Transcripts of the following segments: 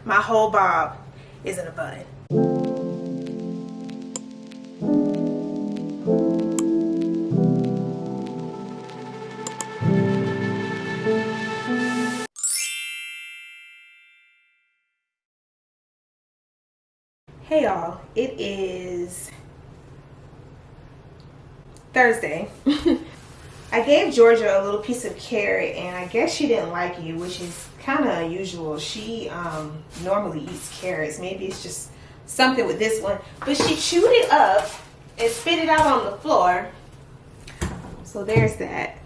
My whole bob is in a bun. Hey y'all, it is Thursday. I gave Georgia a little piece of carrot and I guess she didn't like it, which is kind of unusual. She normally eats carrots. Maybe it's just something with this one. But she chewed it up and spit it out on the floor. So there's that.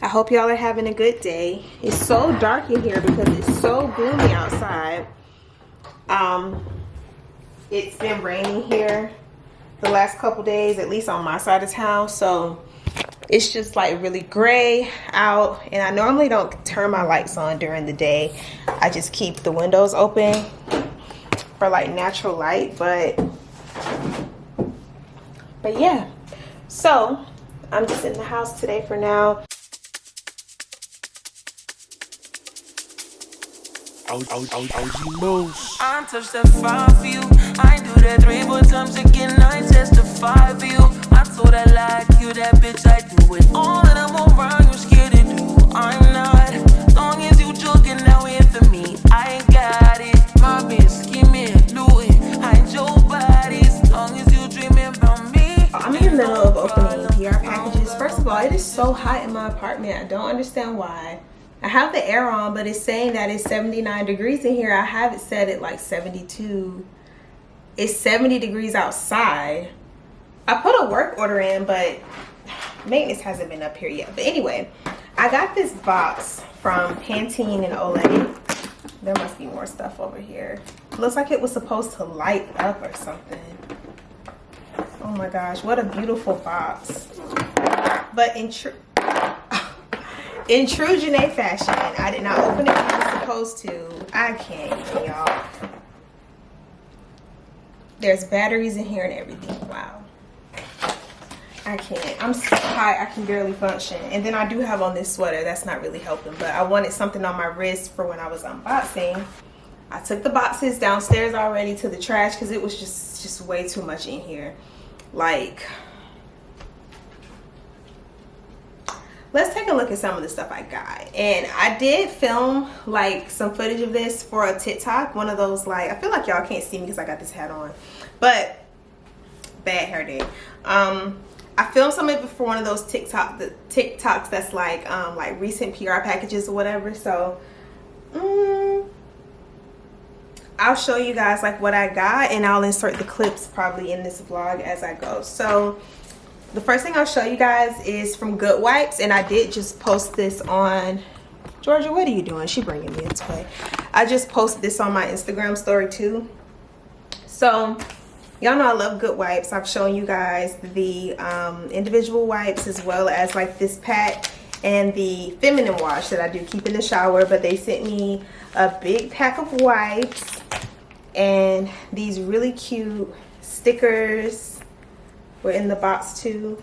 I hope y'all are having a good day. It's so dark in here because it's so gloomy outside. It's been raining here the last couple days, at least on my side of town. So it's just like really gray out, and I normally don't turn my lights on during the day. I just keep the windows open for like natural light, but yeah. So I'm just in the house today for now. I touch that 5 for you. I do that 3-4 times again. I testify for you. I told I like you, that bitch. I do it all that I'm around. You scared to do. I'm not. As long as you joking, now here for me. I ain't got it. My bitch scheming, looting. Hide your body. As long as you dreaming about me. I'm in the middle of opening PR packages. First of all, it is so hot in my apartment. I don't understand why. I have the air on, but it's saying that it's 79 degrees in here. I have it set at like 72. It's 70 degrees outside. I put a work order in, but maintenance hasn't been up here yet. But anyway, I got this box from Pantene and Olay. There must be more stuff over here. Looks like it was supposed to light up or something. Oh my gosh, what a beautiful box. But in true Janae fashion, I did not open it when I was supposed to. I can't even, y'all. There's batteries in here and everything. Wow. I can't. I'm so hot, I can barely function. And then I do have on this sweater. That's not really helping. But I wanted something on my wrist for when I was unboxing. I took the boxes downstairs already to the trash because it was just way too much in here. Like, let's take a look at some of the stuff I got. And I did film like some footage of this for a TikTok. One of those, like, I feel like y'all can't see me because I got this hat on. But bad hair day. I filmed some of it before one of those TikToks that's like recent PR packages or whatever. So I'll show you guys like what I got, and I'll insert the clips probably in this vlog as I go. So the first thing I'll show you guys is from Good Wipes, and I did just post this on, Georgia, what are you doing? She bringing me a toy. I just posted this on my Instagram story too. So y'all know I love Good Wipes. I've shown you guys the individual wipes as well as like this pack and the feminine wash that I do keep in the shower, but they sent me a big pack of wipes and these really cute stickers were in the box too,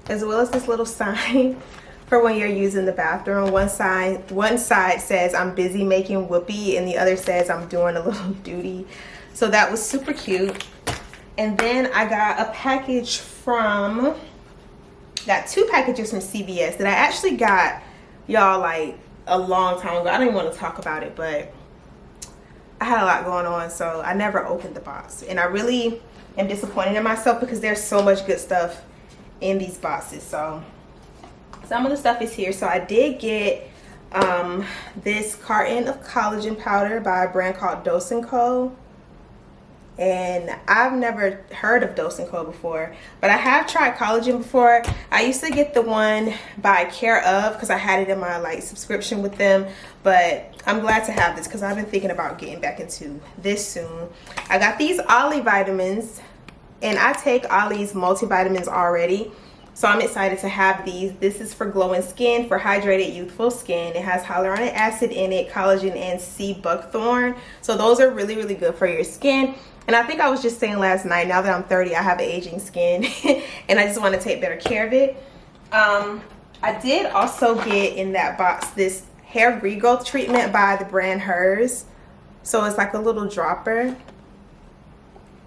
as well as this little sign for when you're using the bathroom. One side says I'm busy making whoopee and the other says I'm doing a little duty. So that was super cute. And then I got a package from, got 2 packages from CVS that I actually got, y'all, like a long time ago. I don't even want to talk about it, but I had a lot going on, so I never opened the box. And I really am disappointed in myself because there's so much good stuff in these boxes. So some of the stuff is here. So I did get this carton of collagen powder by a brand called Dose & Co. And I've never heard of Dose & Co before, but I have tried collagen before. I used to get the one by Care Of because I had it in my like subscription with them, but I'm glad to have this because I've been thinking about getting back into this soon. I got these Ollie vitamins, and I take Ollie's multivitamins already, so I'm excited to have these. This is for glowing skin, for hydrated youthful skin. It has hyaluronic acid in it, collagen, and sea buckthorn, so those are really, really good for your skin. And I think I was just saying last night, now that I'm 30, I have aging skin and I just want to take better care of it. I did also get in that box this hair regrowth treatment by the brand Hers. So it's like a little dropper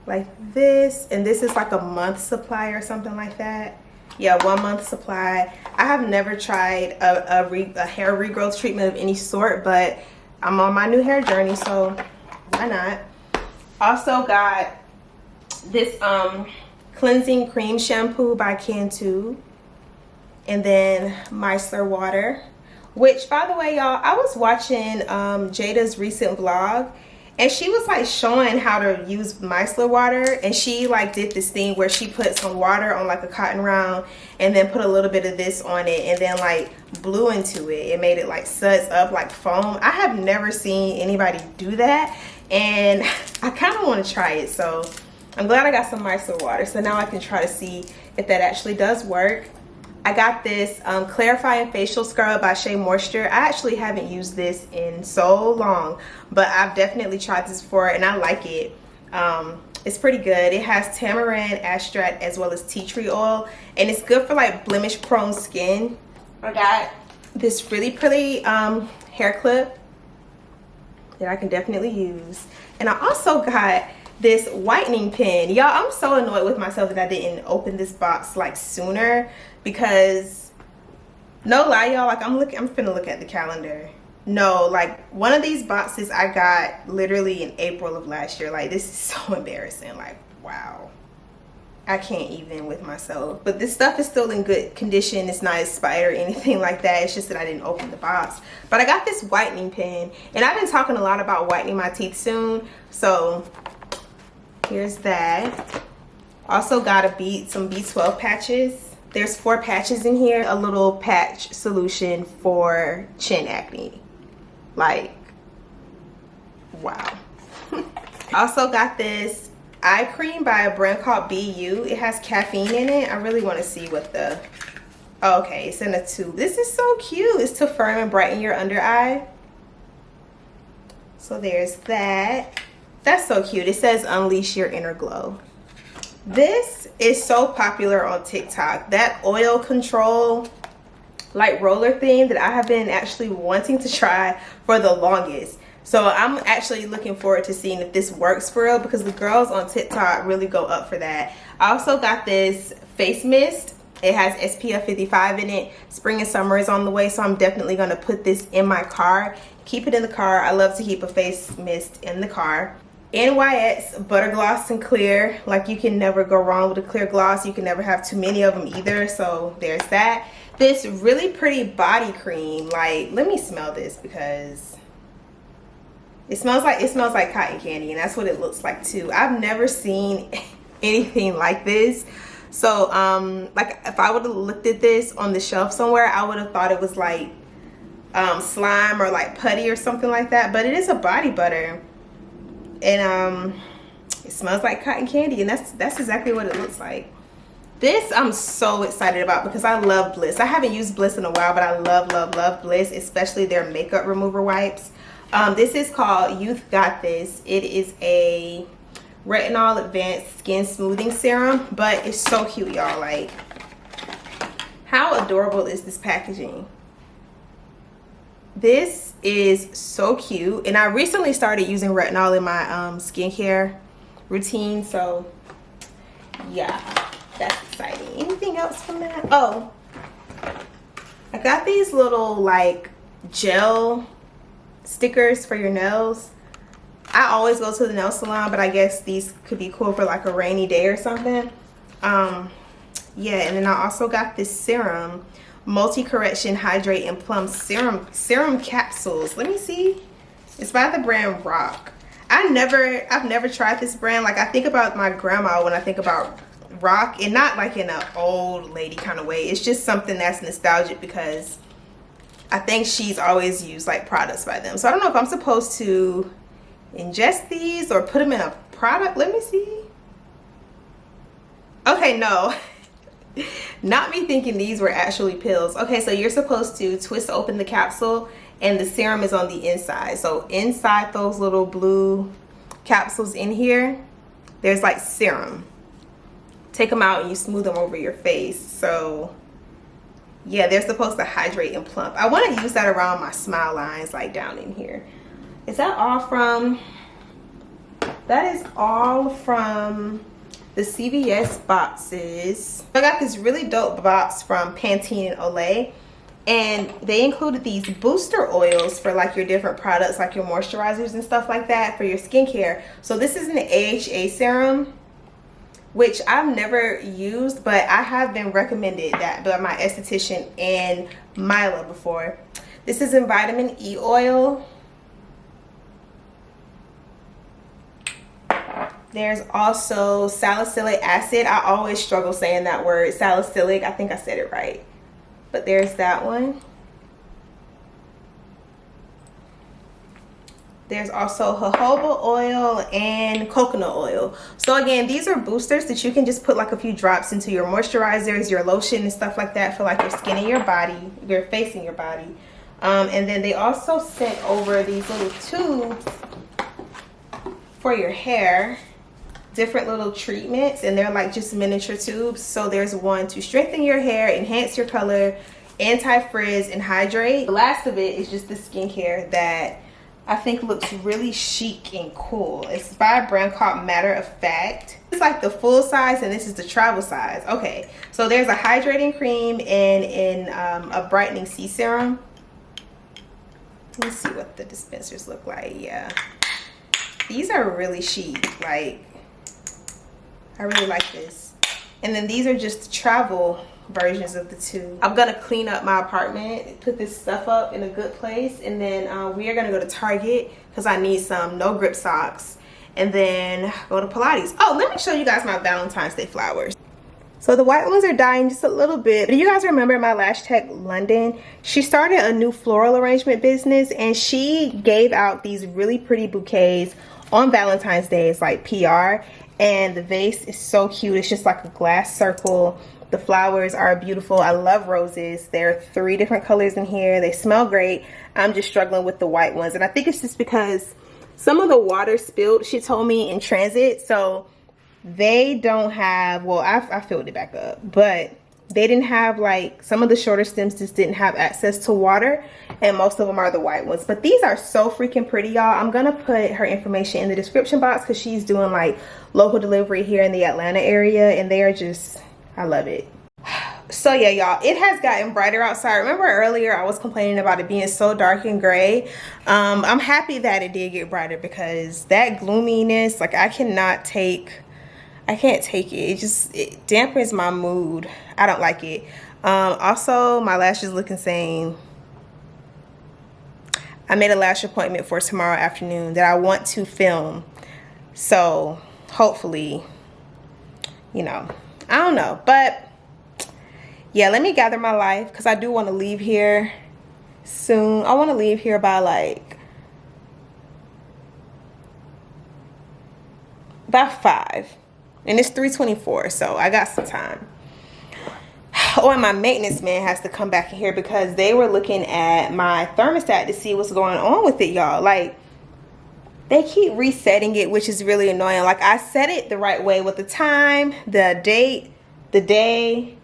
like this, and this is like a month supply or something like that. Yeah, 1 month supply. I have never tried a hair regrowth treatment of any sort, but I'm on my new hair journey, so why not? Also got this cleansing cream shampoo by Canon, and then micellar water, which, by the way, y'all, I was watching Jada's recent vlog, and she was like showing how to use micellar water, and she like did this thing where she put some water on like a cotton round and then put a little bit of this on it and then like blew into it. It made it like suds up like foam. I have never seen anybody do that, and I kind of want to try it, so I'm glad I got some micellar water, so now I can try to see if that actually does work. I got this clarifying facial scrub by Shea Moisture. I actually haven't used this in so long, but I've definitely tried this before and I like it. It's pretty good. It has tamarind extract as well as tea tree oil, and it's good for like blemish prone skin. I got this really pretty hair clip that I can definitely use, and I also got this whitening pen. Y'all, I'm so annoyed with myself that I didn't open this box like sooner, because no lie, y'all, like I'm finna look at the calendar. No, like one of these boxes I got literally in April of last year. Like, this is so embarrassing. Like, wow, I can't even with myself. But this stuff is still in good condition. It's not expired or anything like that. It's just that I didn't open the box. But I got this whitening pen, and I've been talking a lot about whitening my teeth soon, so here's that. Also got some B12 patches. There's 4 patches in here. A little patch solution for chin acne. Like, wow. Also got this eye cream by a brand called BU. It has caffeine in it. I really want to see what the... Oh, okay, it's in a tube. This is so cute. It's to firm and brighten your under eye. So there's that. That's so cute. It says unleash your inner glow. This is so popular on TikTok. That oil control like roller thing that I have been actually wanting to try for the longest. So I'm actually looking forward to seeing if this works for real, because the girls on TikTok really go up for that. I also got this face mist. It has SPF 55 in it. Spring and summer is on the way, so I'm definitely going to put this in my car. Keep it in the car. I love to keep a face mist in the car. NYX Butter Gloss and Clear. Like, you can never go wrong with a clear gloss. You can never have too many of them either, so there's that. This really pretty body cream. Like, let me smell this, because it smells like cotton candy, and that's what it looks like too. I've never seen anything like this. So like, if I would have looked at this on the shelf somewhere, I would have thought it was like slime or like putty or something like that, but it is a body butter, and it smells like cotton candy, and that's exactly what it looks like. This I'm so excited about because I love Bliss. I haven't used Bliss in a while, but I love Bliss, especially their makeup remover wipes. This is called Youth Got This. It is a retinol advanced skin smoothing serum, but it's so cute, y'all. Like, how adorable is this packaging? This is so cute, and I recently started using retinol in my skincare routine, so yeah, that's exciting. Anything else from that? Oh, I got these little like gel stickers for your nails. I always go to the nail salon, but I guess these could be cool for like a rainy day or something. Yeah, and then I also got this serum, multi-correction hydrate and plump serum capsules. Let me see. It's by the brand Rock. I've never tried this brand. Like, I think about my grandma when I think about Rock, and not like in an old lady kind of way. It's just something that's nostalgic because I think she's always used like products by them. So I don't know if I'm supposed to ingest these or put them in a product. Let me see. Okay, no. Not me thinking these were actually pills. Okay, so you're supposed to twist open the capsule and the serum is on the inside. So inside those little blue capsules in here, there's like serum. Take them out and you smooth them over your face. So yeah, they're supposed to hydrate and plump. I want to use that around my smile lines, like down in here. Is that all from that is all from the CVS boxes. I got this really dope box from Pantene and Olay, and they included these booster oils for like your different products, like your moisturizers and stuff like that for your skincare. So this is an AHA serum, which I've never used, but I have been recommended that by my esthetician and Mila before. This is in vitamin E oil. There's also salicylic acid. I always struggle saying that word, salicylic. I think I said it right. But there's that one. There's also jojoba oil and coconut oil. So again, these are boosters that you can just put like a few drops into your moisturizers, your lotion and stuff like that for like your skin and your body, your face and your body. And then they also sent over these little tubes for your hair, different little treatments, and they're like just miniature tubes. So there's one to strengthen your hair, enhance your color, anti-frizz, and hydrate. The last of it is just the skincare that I think looks really chic and cool. It's by a brand called Matter of Fact. It's like the full size and this is the travel size. Okay, so there's a hydrating cream and a brightening C serum. Let's see what the dispensers look like. Yeah, these are really chic. Like, I really like this. And then these are just travel versions of the two. I'm gonna clean up my apartment, put this stuff up in a good place, and then we are gonna go to Target because I need some no grip socks, and then go to Pilates. Oh, let me show you guys my Valentine's Day flowers. So the white ones are dying just a little bit. Do you guys remember my lash tech London? She started a new floral arrangement business, and she gave out these really pretty bouquets on Valentine's Day. It's like PR, and the vase is so cute. It's just like a glass circle. The flowers are beautiful. I love roses. There are 3 different colors in here. They smell great. I'm just struggling with the white ones, and I think it's just because some of the water spilled, she told me, in transit. So they don't have, well, I filled it back up, but they didn't have, like, some of the shorter stems just didn't have access to water, and most of them are the white ones. But these are so freaking pretty, y'all. I'm gonna put her information in the description box because she's doing like local delivery here in the Atlanta area, and they are just, I love it. So yeah, y'all, it has gotten brighter outside. Remember earlier I was complaining about it being so dark and gray? I'm happy that it did get brighter because that gloominess, like, I can't take it. It dampens my mood. I don't like it. Also, my lashes look insane. I made a lash appointment for tomorrow afternoon that I want to film. So hopefully, you know, I don't know, but yeah, let me gather my life because I do want to leave here soon. I want to leave here by like by 5, and it's 3:24, so I got some time. Oh, and my maintenance man has to come back in here because they were looking at my thermostat to see what's going on with it, y'all. Like, they keep resetting it, which is really annoying. Like, I set it the right way with the time, the date, the day,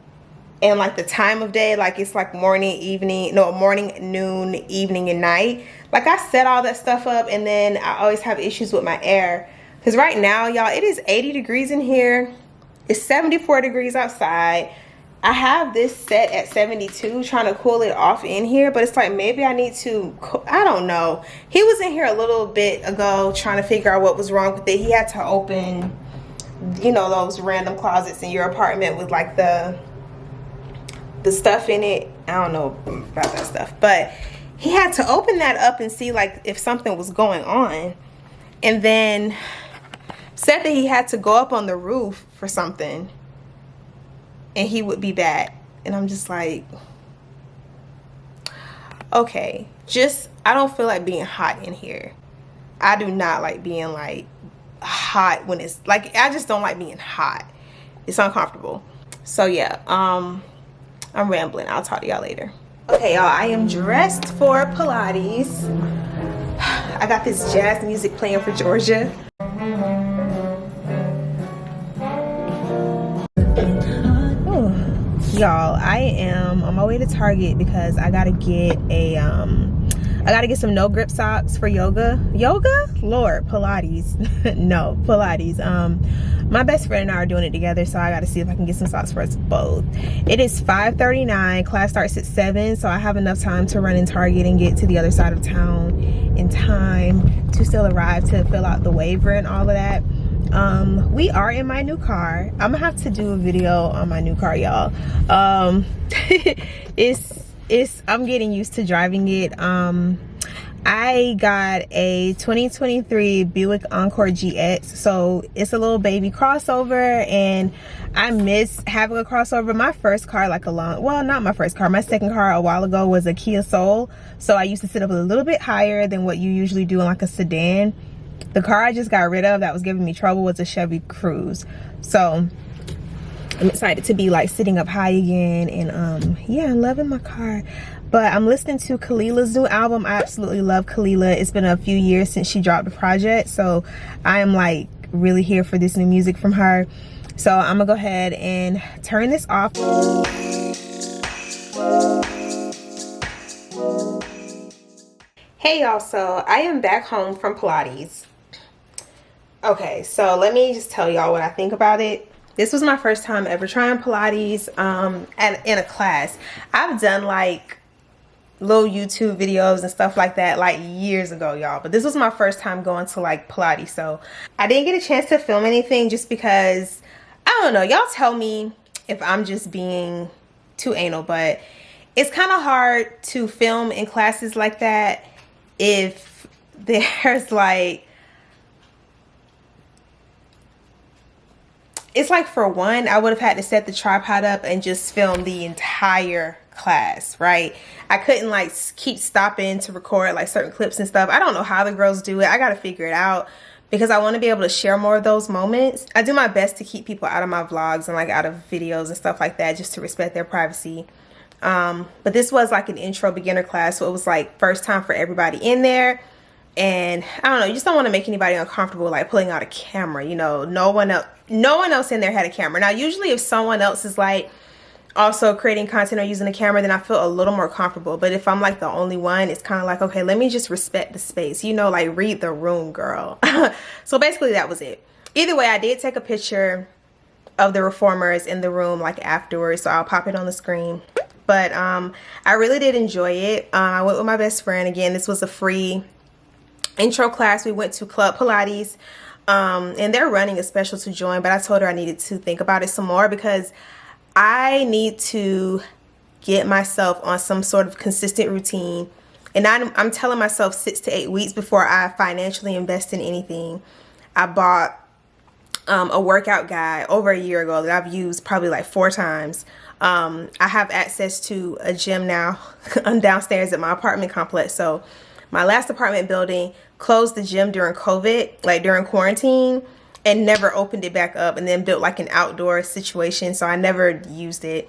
and like the time of day. Like, it's like morning, evening, no, morning, noon, evening, and night. Like, I set all that stuff up, and then I always have issues with my air. Because right now, y'all, it is 80 degrees in here. It's 74 degrees outside. I have this set at 72, trying to cool it off in here, but it's like maybe I need to, I don't know. He was in here a little bit ago trying to figure out what was wrong with it. He had to open, you know, those random closets in your apartment with like the stuff in it. I don't know about that stuff, but he had to open that up and see like if something was going on, and then said that he had to go up on the roof for something and he would be back. And I'm just like, okay, just, I don't feel like being hot in here. I do not like being like hot when it's like, I just don't like being hot. It's uncomfortable. So yeah, I'm rambling. I'll talk to y'all later. Okay, y'all, I am dressed for Pilates. I got this jazz music playing for Georgia. Y'all, I am on my way to Target because I gotta get a I gotta get some no grip socks for yoga. Lord, Pilates. No, Pilates. My best friend and I are doing it together, so I gotta see if I can get some socks for us both. It is 5:39. Class starts at 7, so I have enough time to run in Target and get to the other side of town in time to still arrive to fill out the waiver and all of that. We are in my new car. I'm gonna have to do a video on my new car, y'all. I'm getting used to driving it. I got a 2023 Buick Encore GX, so it's a little baby crossover, and I miss having a crossover. My first car, not my first car, my second car a while ago was a Kia Soul, so I used to sit up a little bit higher than what you usually do in like a sedan. The car I just got rid of that was giving me trouble was a Chevy Cruze, so I'm excited to be like sitting up high again. And yeah, I'm loving my car. But I'm listening to Khalila's new album. I absolutely love Khalila. It's been a few years since she dropped a project, so I am like really here for this new music from her. So I'm gonna go ahead and turn this off. Hey y'all, so I am back home from Pilates. Okay, so let me just tell y'all what I think about it. This was my first time ever trying Pilates in a class. I've done like little YouTube videos and stuff like that like years ago, y'all, but this was my first time going to like Pilates. So I didn't get a chance to film anything just because, I don't know, y'all tell me if I'm just being too anal, but it's kind of hard to film in classes like that if there's like, it's like, for one, I would have had to set the tripod up and just film the entire class, right? I couldn't like keep stopping to record like certain clips and stuff. I don't know how the girls do it. I got to figure it out because I want to be able to share more of those moments. I do my best to keep people out of my vlogs and like out of videos and stuff like that, just to respect their privacy. But this was like an intro beginner class, so it was like first time for everybody in there. And I don't know, you just don't want to make anybody uncomfortable like pulling out a camera, you know. No one else in there had a camera. Now usually if someone else is like also creating content or using a camera, then I feel a little more comfortable. But if I'm like the only one, it's kind of like, okay, let me just respect the space, you know, like read the room, girl. So basically that was it. Either way, I did take a picture of the reformers in the room like afterwards, so I'll pop it on the screen. But I really did enjoy it. I went with my best friend. Again, this was a free intro class. We went to Club Pilates, and they're running a special to join, but I told her I needed to think about it some more because I need to get myself on some sort of consistent routine. And I'm telling myself 6 to 8 weeks before I financially invest in anything. I bought a workout guide over a year ago that I've used probably like 4 times. I have access to a gym now. I'm downstairs at my apartment complex, so my last apartment building closed the gym during COVID, like during quarantine, and never opened it back up, and then built like an outdoor situation, so I never used it.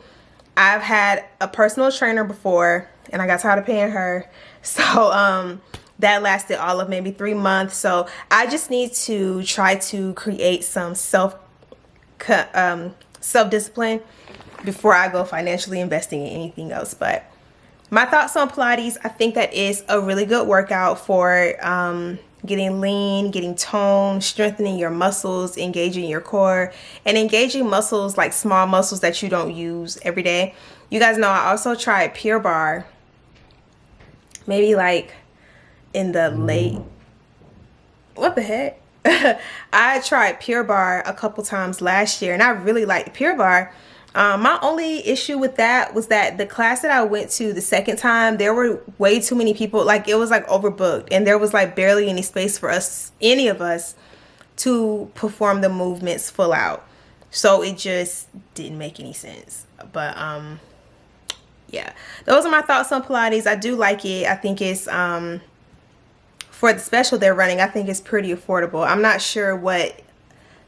I've had a personal trainer before, and I got tired of paying her, so that lasted all of maybe 3 months. So I just need to try to create some self-discipline before I go financially investing in anything else. But my thoughts on Pilates, I think that is a really good workout for getting lean, getting toned, strengthening your muscles, engaging your core, and engaging muscles like small muscles that you don't use every day. You guys know I also tried Pure Barre, maybe like in the late, what the heck? I tried Pure Barre a couple times last year, and I really liked Pure Barre. My only issue with that was that the class that I went to the second time, there were way too many people. Like, it was like overbooked, and there was like barely any space for us, any of us, to perform the movements full out. So it just didn't make any sense. But yeah, those are my thoughts on Pilates. I do like it. I think it's for the special they're running, I think it's pretty affordable. I'm not sure what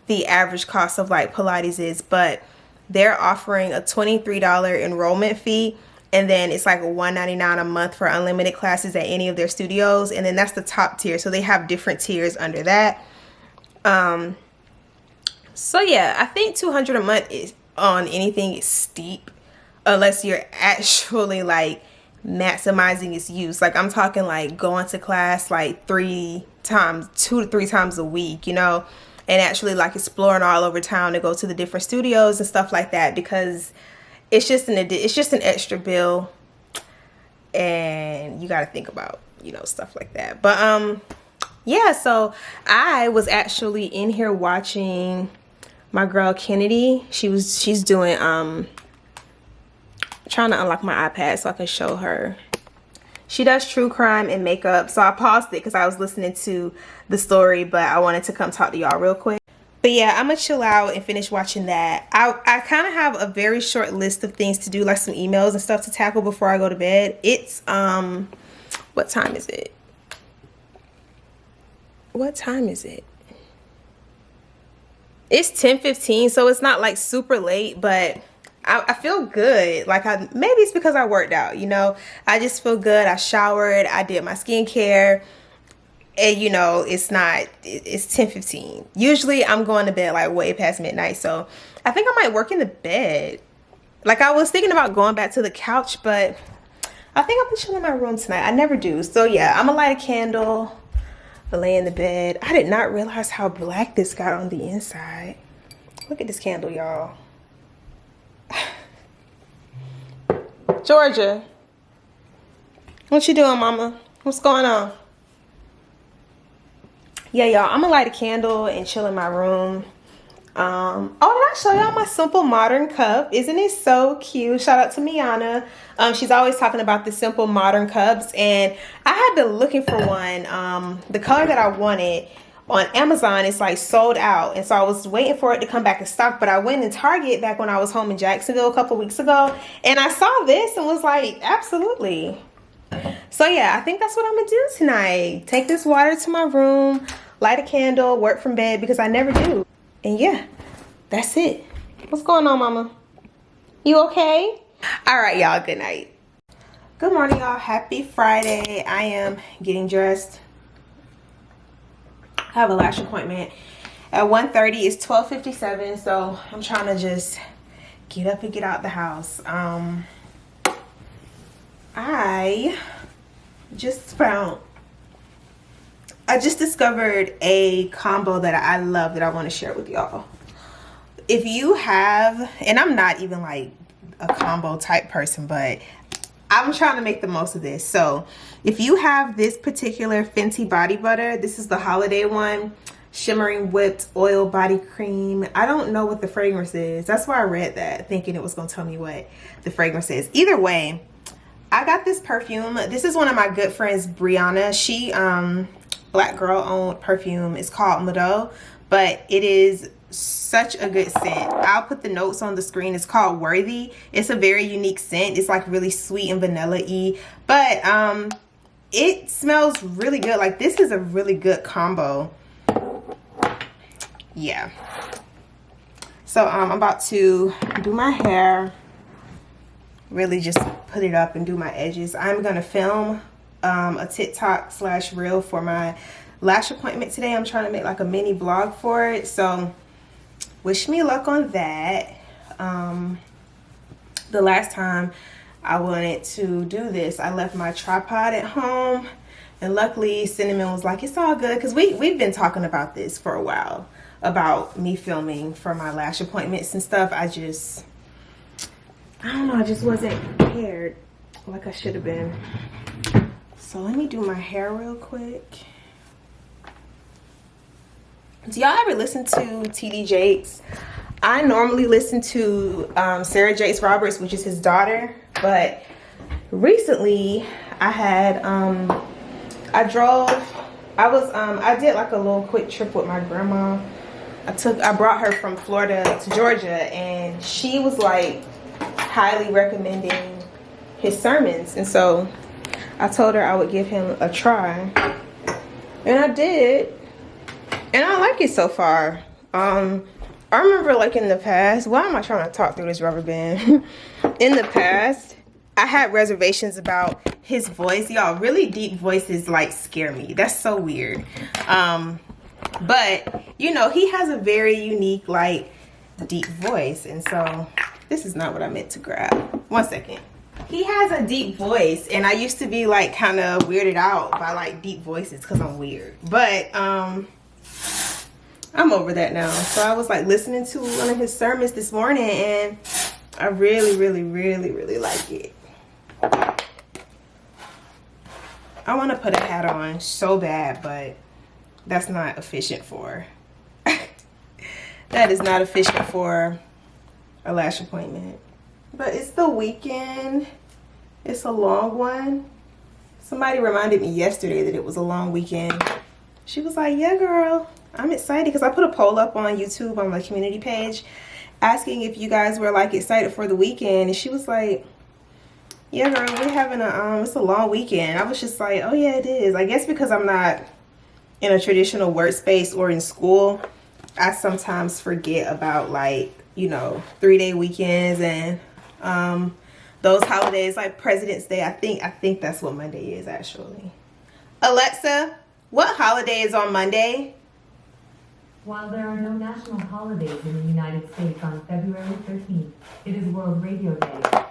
the average cost of like Pilates is, but they're offering a $23 enrollment fee, and then it's like $199 a month for unlimited classes at any of their studios, and then that's the top tier. So they have different tiers under that. So yeah, I think $200 a month is on anything is steep, unless you're actually like maximizing its use. Like I'm talking like going to class like 2 to 3 times a week, you know, and actually like exploring all over town to go to the different studios and stuff like that, because it's just an extra bill, and you got to think about, you know, stuff like that. But yeah, so I was actually in here watching my girl Kennedy. She's doing trying to unlock my iPad so I can show her. She does true crime and makeup, so I paused it because I was listening to the story, but I wanted to come talk to y'all real quick. But yeah, I'm gonna chill out and finish watching that. I kind of have a very short list of things to do, like some emails and stuff to tackle before I go to bed. It's what time is it? What time is it? It's 10:15, so it's not like super late, but I feel good. Like maybe it's because I worked out, you know. I just feel good. I showered, I did my skincare, and you know, it's 10:15. Usually I'm going to bed like way past midnight, so I think I might work in the bed. Like I was thinking about going back to the couch, but I think I'm gonna chill in my room tonight. I never do. So yeah, I'm gonna light a candle, lay in the bed. I did not realize how black this got on the inside. Look at this candle, y'all. Georgia, what you doing, mama? What's going on? Yeah, y'all, I'm gonna light a candle and chill in my room. Oh, did I show y'all my simple modern cup? Isn't it so cute? Shout out to Miana. She's always talking about the simple modern cups, and I had been looking for one. The color that I wanted on Amazon is like sold out, and so I was waiting for it to come back in stock. But I went in Target back when I was home in Jacksonville a couple weeks ago, and I saw this and was like, absolutely. So yeah, I think that's what I'm gonna do tonight. Take this water to my room, light a candle, work from bed, because I never do. And yeah, that's it. What's going on, mama? You okay? All right, y'all, good night. Good morning, y'all. Happy Friday. I am getting dressed. I have a lash appointment at 1:30. It's 12:57, so I'm trying to just get up and get out the house. I just discovered a combo that I love that I want to share with y'all. If you have, and I'm not even like a combo type person, but I'm trying to make the most of this. So if you have this particular Fenty body butter, this is the holiday one, shimmering whipped oil body cream. I don't know what the fragrance is. That's why I read that, thinking it was going to tell me what the fragrance is. Either way, I got this perfume. This is one of my good friends, Brianna. She black girl owned perfume. It's called Mado, but it is such a good scent. I'll put the notes on the screen. It's called Worthy. It's a very unique scent. It's like really sweet and vanilla-y, but it smells really good. Like this is a really good combo. Yeah. So I'm about to do my hair, really just put it up and do my edges. I'm gonna film a TikTok/reel for my lash appointment today. I'm trying to make like a mini vlog for it, so wish me luck on that. The last time I wanted to do this, I left my tripod at home, and luckily Cinnamon was like, it's all good, because we've been talking about this for a while, about me filming for my lash appointments and stuff. I don't know, I just wasn't prepared like I should have been. So let me do my hair real quick. Do y'all ever listen to TD Jakes? I normally listen to Sarah Jakes Roberts, which is his daughter, but recently I had I did like a little quick trip with my grandma. I brought her from Florida to Georgia, and she was like highly recommending his sermons, and so I told her I would give him a try, and I did, and I like it so far. I remember like in the past, why am I trying to talk through this rubber band? In the past, I had reservations about his voice. Y'all, really deep voices like scare me. That's so weird. But you know, he has a very unique like deep voice, and so this is not what I meant to grab. 1 second. He has a deep voice, and I used to be like kind of weirded out by like deep voices because I'm weird. But I'm over that now. So I was like listening to one of his sermons this morning, and I really, really, really, really like it. I want to put a hat on so bad, but that's not efficient for. That is not efficient for a lash appointment. But it's the weekend. It's a long one. Somebody reminded me yesterday that it was a long weekend. She was like, yeah, girl, I'm excited, because I put a poll up on YouTube on my community page asking if you guys were like excited for the weekend. And she was like, yeah, girl, we're having it's a long weekend. I was just like, oh yeah, it is. I guess because I'm not in a traditional workspace or in school, I sometimes forget about like, you know, 3-day weekends and those holidays like President's Day. I think that's what Monday is actually. Alexa, what holiday is on Monday? While there are no national holidays in the United States on February 13th, it is World Radio Day.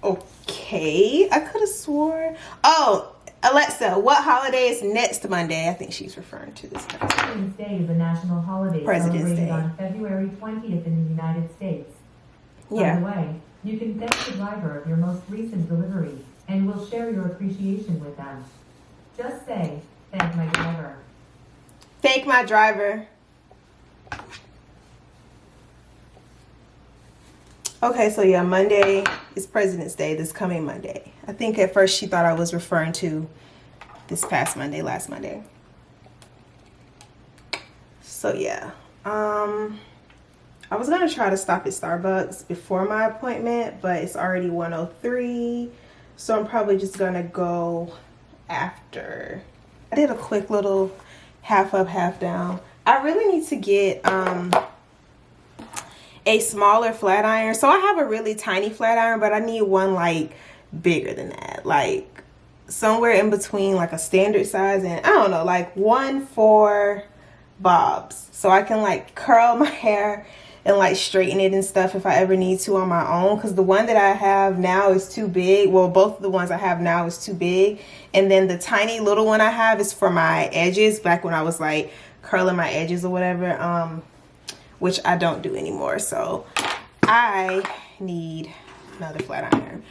Okay, I could have swore. Oh, Alexa, what holiday is next Monday? I think she's referring to this. President's Day is a national holiday celebrated on February 20th in the United States. Yeah. By the way, you can thank the driver of your most recent delivery, and we'll share your appreciation with them. Just say, thank my driver. Thank my driver. Okay, so yeah, Monday is President's Day, this coming Monday. I think at first she thought I was referring to this past Monday, last Monday. So yeah, I was gonna try to stop at Starbucks before my appointment, but it's already 1:03, so I'm probably just gonna go after. I did a quick little half up, half down. I really need to get a smaller flat iron. So I have a really tiny flat iron, but I need one like bigger than that, like somewhere in between like a standard size and I don't know, like one for bobs, so I can like curl my hair and like straighten it and stuff if I ever need to on my own, because the one that I have now is too big. Well, both of the ones I have now is too big, and then the tiny little one I have is for my edges, back when I was like curling my edges or whatever, which I don't do anymore. So I need another flat iron.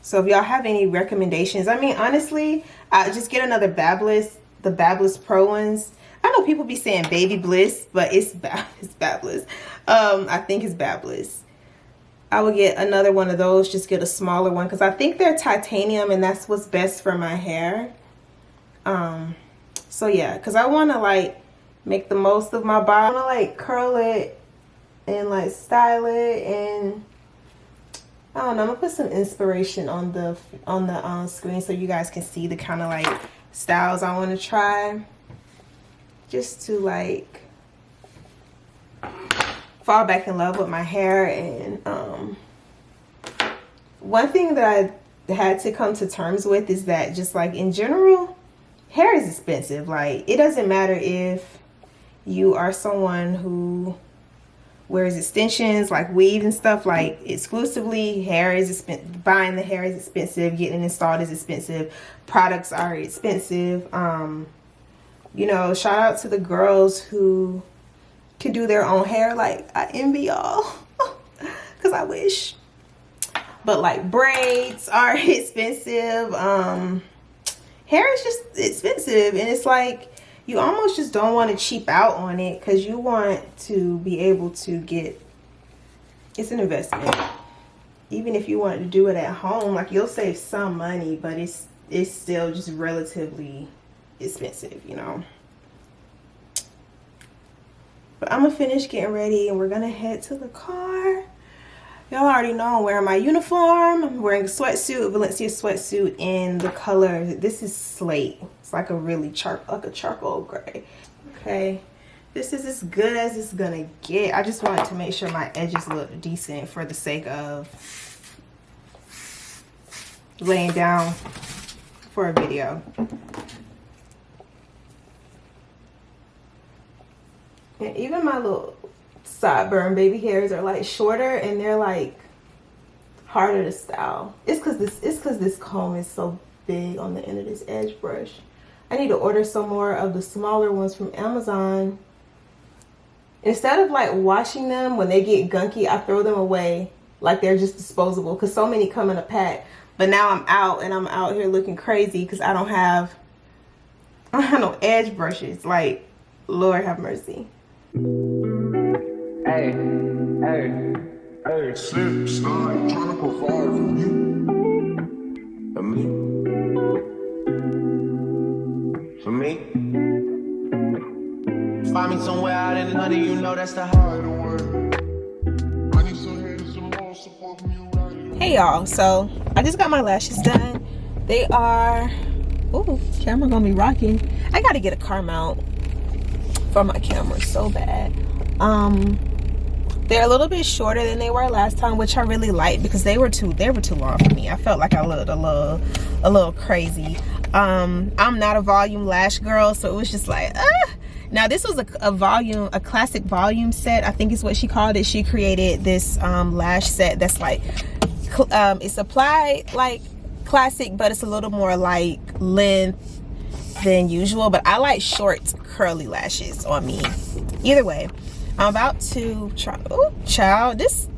So if y'all have any recommendations, I mean, honestly, just get another Babyliss, the Babyliss Pro ones. I know people be saying Baby Bliss, but it's Babyliss. I think it's Babyliss. I would get another one of those, just get a smaller one, because I think they're titanium and that's what's best for my hair. So yeah, because I want to like make the most of my bob. I want to like curl it and like style it, and I don't know, I'm gonna put some inspiration on the screen so you guys can see the kind of like styles I want to try, just to like fall back in love with my hair. And one thing that I had to come to terms with is that just like in general, hair is expensive. Like it doesn't matter if you are someone who wears extensions like weave and stuff, like exclusively, hair is expensive. Buying the hair is expensive, getting it installed is expensive, products are expensive. You know, shout out to the girls who can do their own hair. Like I envy y'all because I wish. But like braids are expensive. Hair is just expensive, and it's like you almost just don't want to cheap out on it, because you want to be able to get, it's an investment. Even if you wanted to do it at home, like you'll save some money, but it's still just relatively expensive, you know. But I'm gonna finish getting ready and we're gonna head to the car. Y'all already know I'm wearing my uniform. I'm wearing a sweatsuit, a Valencia sweatsuit in the color, this is slate. It's like a really charcoal gray. Okay, this is as good as it's gonna get. I just wanted to make sure my edges look decent for the sake of laying down for a video. And even my little sideburn baby hairs are like shorter and they're like harder to style. It's cause this comb is so big on the end of this edge brush. I need to order some more of the smaller ones from Amazon. Instead of like washing them when they get gunky, I throw them away like they're just disposable because so many come in a pack. But now I'm out here looking crazy because I don't have no edge brushes. Like, Lord have mercy. Hey, slip, slide, trying to provide for you. For me. Find me somewhere out in London, you know that's the hideaway. I need some haters, some more support from you right here. Hey y'all, so I just got my lashes done. They are, ooh, camera gonna be rocking. I gotta get a car mount for my camera so bad. They're a little bit shorter than they were last time, which I really like because they were too long for me. I felt like I looked a little crazy. I'm not a volume lash girl, so it was just like, Now this was a classic volume set, I think is what she called it. She created this lash set that's like, it's applied like classic, but it's a little more like length than usual. But I like short curly lashes on me. Either way, I'm about to try. Oh, child, this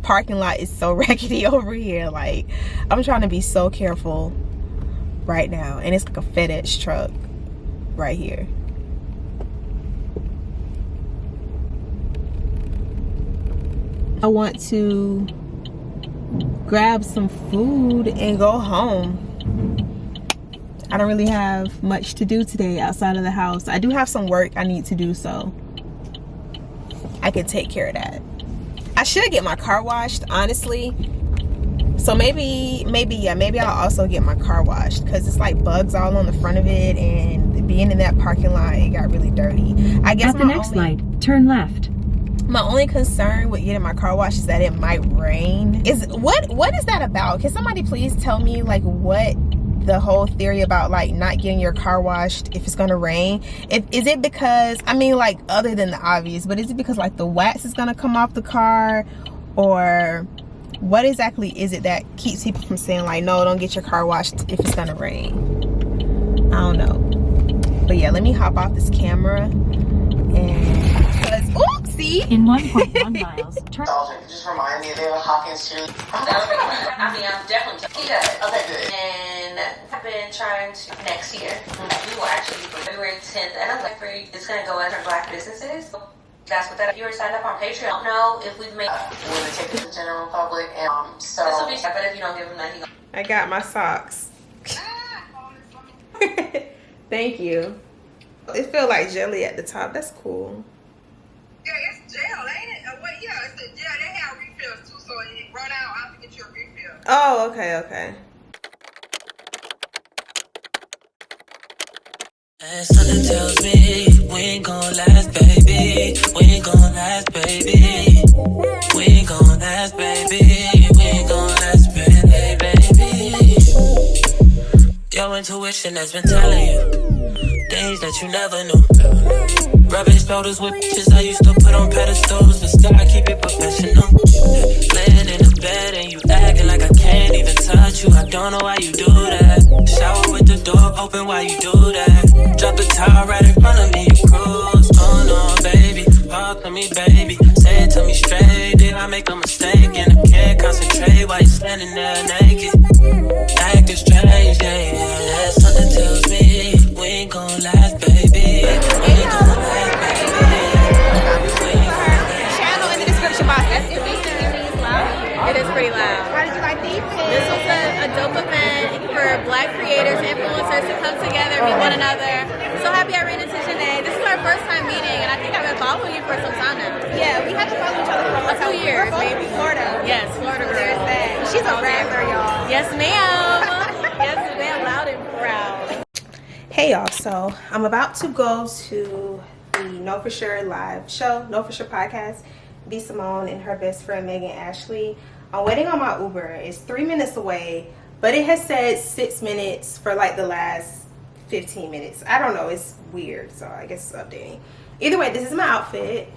parking lot is so raggedy over here. Like, I'm trying to be so careful right now, and it's like a FedEx truck right here. I want to grab some food and go home. I don't really have much to do today outside of the house. I do have some work I need to do, so I can take care of that. I should get my car washed, honestly. So maybe I'll also get my car washed because it's like bugs all on the front of it, and being in that parking lot, it got really dirty. I guess at the next light, turn left. My only concern with getting my car washed is that it might rain. What is that about? Can somebody please tell me like what the whole theory about like not getting your car washed if it's gonna rain? Is it because, I mean, like, other than the obvious, but is it because like the wax is gonna come off the car, or what exactly is it that keeps people from saying like, no, don't get your car washed if it's gonna rain? I don't know. But yeah, let me hop off this camera and see In 1.1 miles, turn. Just remind me, they have a Hawkins Street. I mean, I'm definitely. He does. Okay, good. And I've been trying to next year. We will actually be February 10th, and I'm like, it's gonna go under Black businesses. That's what that. If you were signed up on Patreon, I don't know if we've made. We're gonna take it to the general public, and so. This will be. But if you don't give him that, he. I got my socks. Thank you. It feel like jelly at the top. That's cool. Yeah, it's gel, ain't it? Wait, yeah, it's a gel. They have refills too, so it run out, I have to get you a refill. Oh, okay. And something tells me we ain't gon' last, baby. We ain't gon' last, baby. We ain't gon' last, baby. We ain't gon' last, baby. Your intuition has been telling you things that you never knew. Rubbing shoulders with bitches I used to put on pedestals, but still I keep it professional. Laying in the bed and you acting like I can't even touch you. I don't know why you do that. Shower with the door open while you do that. Drop the towel right in front of me, you cruise. Oh no, baby, talk to me, baby. Say it to me straight. Did I make a mistake? And I can't concentrate while you standing there naked. Acting strange, yeah. Something tells me we ain't gon' last, baby. We ain't gon' last, baby. Channel in the description box. That's it. It is pretty loud. How did you like the event? This was a dope event for Black creators, influencers to come together, meet one another. So happy I ran into Janae. This is our first time meeting, and I think I've been following you for some time now. Yeah, we had to follow each other for A 2 years, We're both maybe. from Florida. Yes, Florida girl. There's that. She's a rapper, y'all. Yes, ma'am. Yes, ma'am. Loud and proud. Hey y'all, so I'm about to go to the Know For Sure live show, Know For Sure podcast. B. Simone and her best friend Megan Ashley. I'm waiting on my Uber. It's 3 minutes away, but it has said 6 minutes for like the last 15 minutes. I don't know, it's weird, so I guess it's updating. Either way, this is my outfit.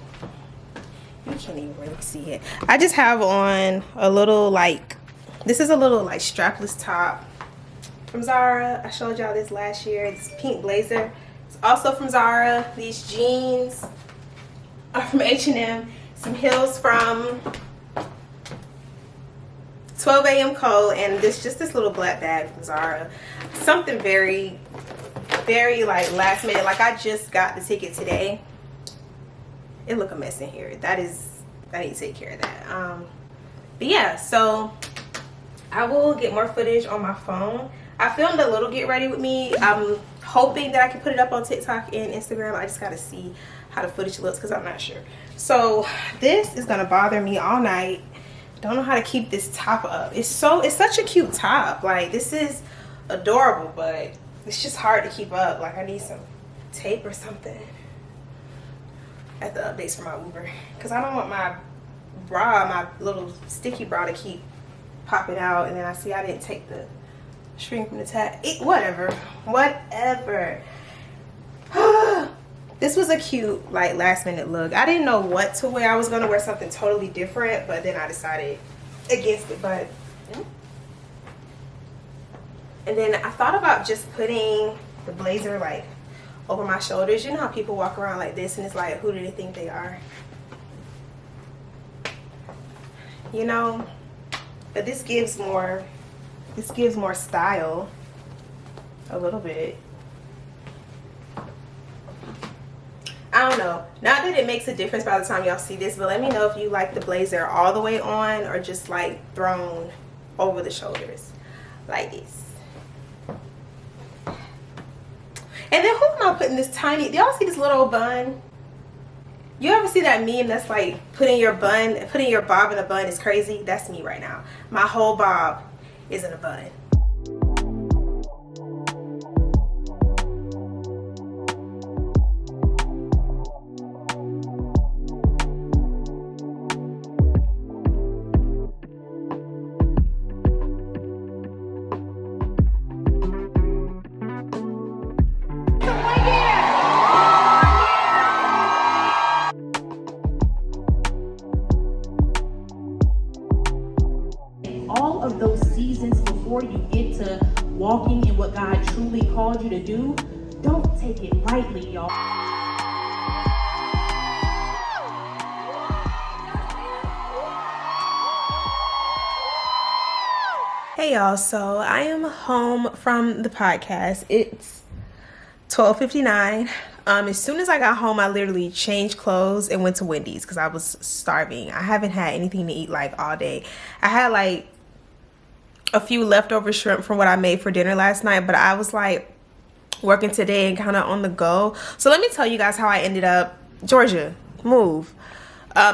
You can't even really see it. I just have on a little like, this is a little like strapless top from Zara. I showed y'all this last year. This pink blazer. It's also from Zara. These jeans are from H&M. Some heels from 12 a.m. Cole, and this little black bag from Zara. Something very, very like last minute. Like I just got the ticket today. It look a mess in here. I need to take care of that. But yeah, so I will get more footage on my phone. I filmed a little get ready with me. I'm hoping that I can put it up on TikTok and Instagram. I just gotta see how the footage looks because I'm not sure. So this is gonna bother me all night. Don't know how to keep this top up. It's such a cute top. Like this is adorable, but it's just hard to keep up. Like I need some tape or something at the updates for my Uber, because I don't want my bra, my little sticky bra, to keep popping out, and then I see I didn't take the string from the tag. Whatever. This was a cute like last minute look. I didn't know what to wear. I was gonna wear something totally different, but then I decided against it. But and then I thought about just putting the blazer like over my shoulders. You know how people walk around like this and it's like, who do they think they are? You know? But this gives more style a little bit. I don't know. Not that it makes a difference by the time y'all see this, but let me know if you like the blazer all the way on or just like thrown over the shoulders like this. And then who am I putting this tiny, do y'all see this little bun? You ever see that meme that's like putting your bob in a bun is crazy? That's me right now. My whole bob is in a bun. All of those seasons before you get to walking in what God truly called you to do, don't take it lightly, y'all. Hey y'all, so I am home from the podcast. It's 12:59. As soon as I got home, I literally changed clothes and went to Wendy's because I was starving. I haven't had anything to eat like all day. I had like a few leftover shrimp from what I made for dinner last night, but I was like working today and kind of on the go. So let me tell you guys how I ended up, Georgia, move.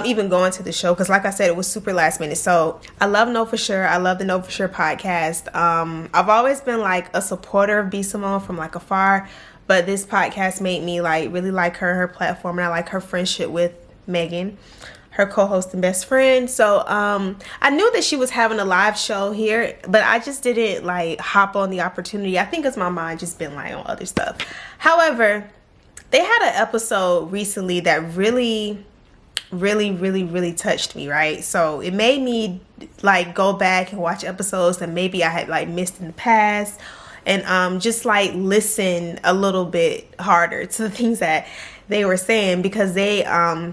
Even going to the show, because like I said, it was super last minute. So I love Know For Sure. I love the Know For Sure podcast. I've always been like a supporter of B. Simone from like afar, but this podcast made me like really like her platform, and I like her friendship with Megan, her co-host and best friend. So I knew that she was having a live show here, but I just didn't like hop on the opportunity. I think it's my mind just been like on other stuff. However, they had an episode recently that really touched me, right? So it made me like go back and watch episodes that maybe I had like missed in the past, and just like listen a little bit harder to the things that they were saying, because they I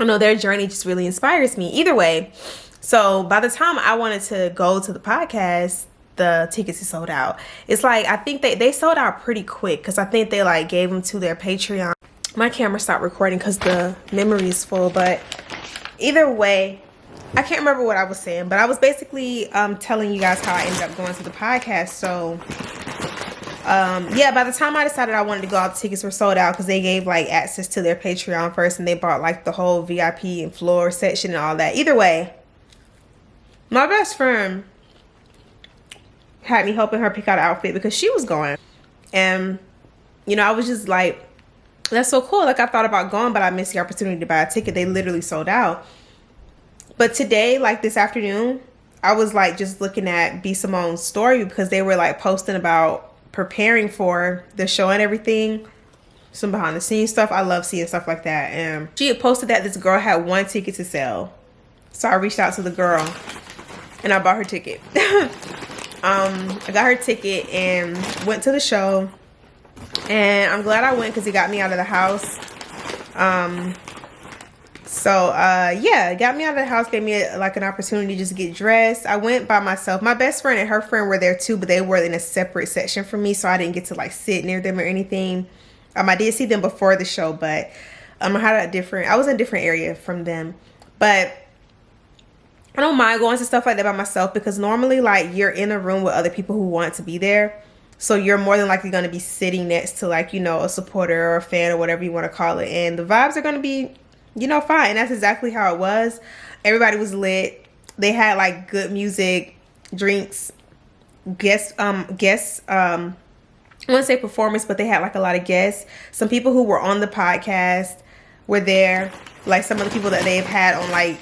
know their journey just really inspires me. Either way, so by the time I wanted to go to the podcast, the tickets are sold out. It's like, I think they sold out pretty quick, because I think they like gave them to their Patreon. My camera stopped recording because the memory is full, but either way, I can't remember what I was saying, but I was basically telling you guys how I ended up going to the podcast. So yeah, by the time I decided I wanted to go out, the tickets were sold out, because they gave like access to their Patreon first, and they bought like the whole VIP and floor section and all that. Either way, my best friend had me helping her pick out an outfit because she was going, and you know, I was just like, that's so cool. Like, I thought about going, but I missed the opportunity to buy a ticket. They literally sold out. But today, like this afternoon, I was like just looking at B. Simone's story, because they were like posting about preparing for the show and everything. some behind the scenes stuff. I love seeing stuff like that. And she had posted that this girl had 1 ticket to sell. So I reached out to the girl and I bought her ticket. I got her ticket and went to the show. And I'm glad I went because it got me out of the house. Yeah, it got me out of the house, gave me like an opportunity to just get dressed. I went by myself. My best friend and her friend were there too, but they were in a separate section from me, so I didn't get to like sit near them or anything. I did see them before the show, but I was in a different area from them. But I don't mind going to stuff like that by myself because normally like you're in a room with other people who want to be there. So you're more than likely going to be sitting next to like, you know, a supporter or a fan or whatever you want to call it. And the vibes are going to be, you know, fine. And that's exactly how it was. Everybody was lit. They had like good music, drinks, guests, I wouldn't say performance, but they had like a lot of guests. Some people who were on the podcast were there. Like some of the people that they've had on like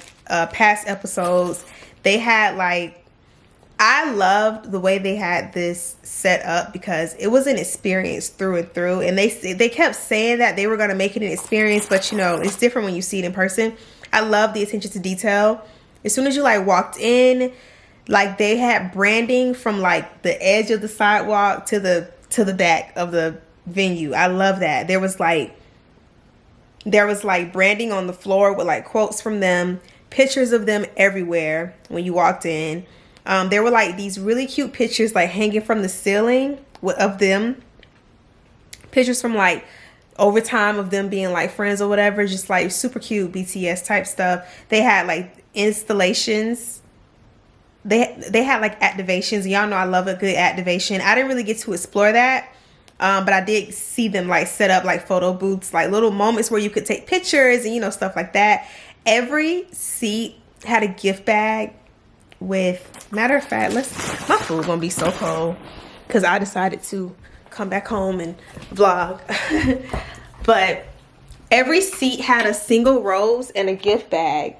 past episodes. They had like, I loved the way they had this set up because it was an experience through and through. And they kept saying that they were going to make it an experience, but you know, it's different when you see it in person. I love the attention to detail. As soon as you like walked in, like they had branding from like the edge of the sidewalk to the back of the venue. I love that. There was like branding on the floor with like quotes from them, pictures of them everywhere when you walked in. There were like these really cute pictures like hanging from the ceiling of them. Pictures from like over time of them being like friends or whatever. Just like super cute BTS type stuff. They had like installations. They had like activations. Y'all know I love a good activation. I didn't really get to explore that. But I did see them like set up like photo booths, like little moments where you could take pictures and, you know, stuff like that. Every seat had a gift bag with, matter of fact, my food gonna be so cold because I decided to come back home and vlog. But every seat had a single rose and a gift bag.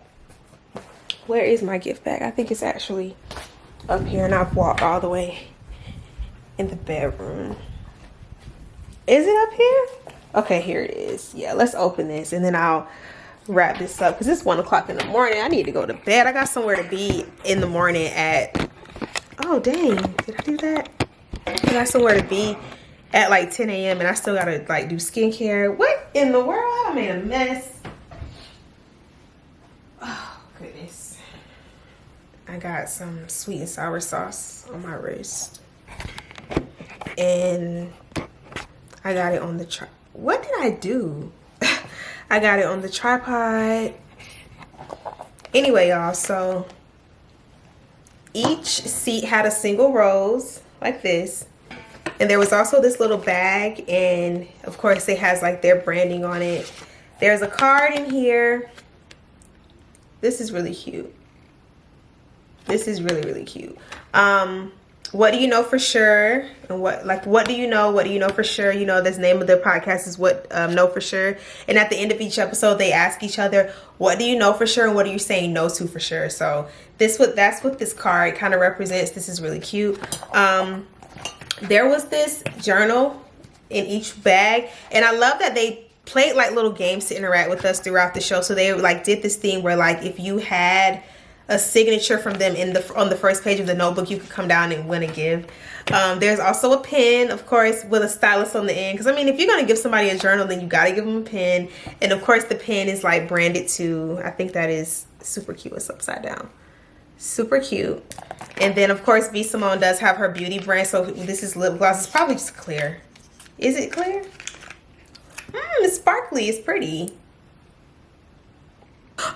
Where is my gift bag? I think it's actually up here and I've walked all the way in the bedroom. Is it up here? Okay, here it is. Yeah, let's open this and then I'll wrap this up because it's 1 o'clock in the morning. I need to go to bed. I got somewhere to be in the morning at, oh dang, did I do that? I got somewhere to be at like 10 a.m. and I still gotta like do skincare. What in the world? I made a mess. Oh goodness. I got some sweet and sour sauce on my wrist and I got it on the what did I do? I got it on the tripod. Anyway, y'all, so each seat had a single rose like this. And there was also this little bag, and of course it has like their branding on it. There's a card in here. This is really cute. This is really, really cute. What do you know for sure? And what do you know for sure? You know, this name of the podcast is what know for sure. And at the end of each episode, they ask each other, what do you know for sure? And what are you saying no to for sure? So that's what this card kind of represents. This is really cute. There was this journal in each bag. And I love that they played like little games to interact with us throughout the show. So they like did this thing where like if you had a signature from them on the first page of the notebook, you could come down and win a gift. There's also a pen, of course, with a stylus on the end. Because I mean, if you're gonna give somebody a journal, then you gotta give them a pen. And of course, the pen is like branded too. I think that is super cute. It's upside down. Super cute. And then of course, B. Simone does have her beauty brand. So this is lip gloss. It's probably just clear. Is it clear? It's sparkly. It's pretty.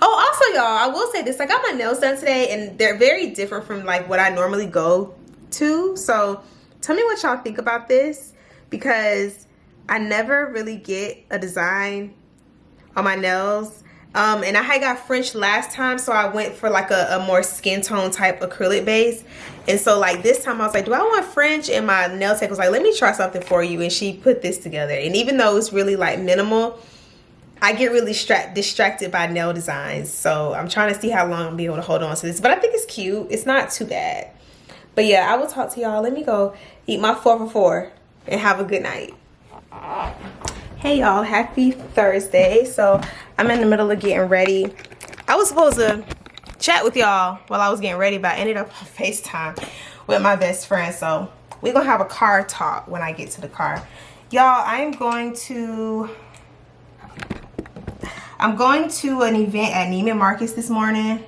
Oh, also y'all, I will say this, I got my nails done today and they're very different from like what I normally go to. So tell me what y'all think about this, because I never really get a design on my nails. And I had got French last time, so I went for like a more skin tone type acrylic base. And so like this time I was like, do I want French? And my nail tech was like, let me try something for you. And she put this together. And even though it's really like minimal, I get really distracted by nail designs. So I'm trying to see how long I'll be able to hold on to this. But I think it's cute. It's not too bad. But yeah, I will talk to y'all. Let me go eat my 4 for $4 and have a good night. Hey y'all, happy Thursday. So I'm in the middle of getting ready. I was supposed to chat with y'all while I was getting ready, but I ended up on FaceTime with my best friend. So we're gonna have a car talk when I get to the car. Y'all, I'm going to an event at Neiman Marcus this morning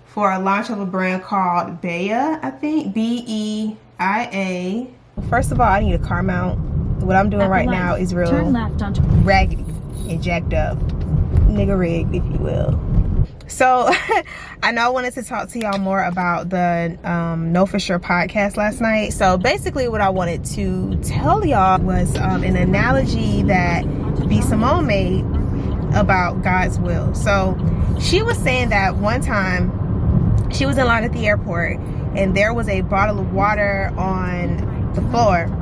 for a launch of a brand called Beia, I think, B-E-I-A. First of all, I need a car mount. What I'm doing right now is real raggedy and jacked up, nigga rigged, if you will. So I know I wanted to talk to y'all more about the Know For Sure podcast last night. So basically what I wanted to tell y'all was an analogy that B. Simone made about God's will. So she was saying that one time she was in line at the airport and there was a bottle of water on the floor.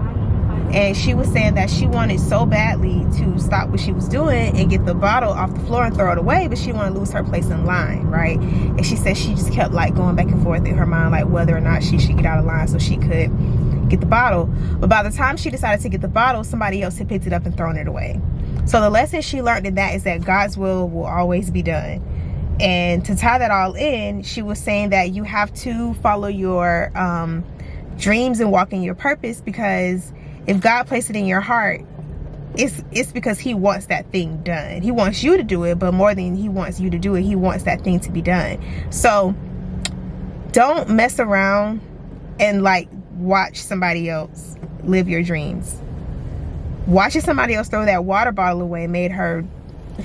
And she was saying that she wanted so badly to stop what she was doing and get the bottle off the floor and throw it away, but she didn't want to lose her place in line, right? And she said she just kept like going back and forth in her mind, like whether or not she should get out of line so she could get the bottle. But by the time she decided to get the bottle, somebody else had picked it up and thrown it away. So the lesson she learned in that is that God's will always be done. And to tie that all in, she was saying that you have to follow your dreams and walk in your purpose, because if God placed it in your heart, it's because he wants that thing done. He wants you to do it, but more than he wants you to do it, he wants that thing to be done. So don't mess around and like watch somebody else live your dreams. Watching somebody else throw that water bottle away made her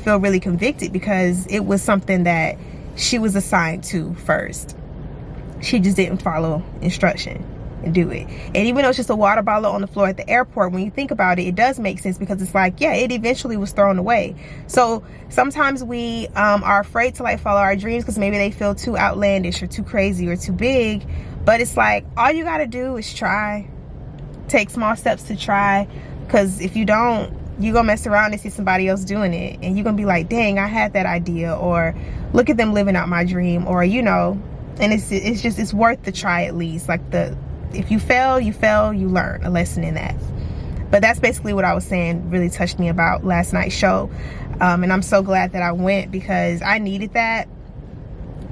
feel really convicted, because it was something that she was assigned to first. She just didn't follow instruction and do it. And even though it's just a water bottle on the floor at the airport, when you think about it, it does make sense, because it's like, yeah, it eventually was thrown away. So sometimes we are afraid to like follow our dreams because maybe they feel too outlandish or too crazy or too big. But it's like, all you got to do is try. Take small steps to try, because if you don't, you're gonna mess around and see somebody else doing it and you're gonna be like, dang, I had that idea, or look at them living out my dream, or you know. And it's worth the try at least. Like, if you fail, you learn a lesson in that. But that's basically what I was saying really touched me about last night's show. And I'm so glad that I went, because I needed that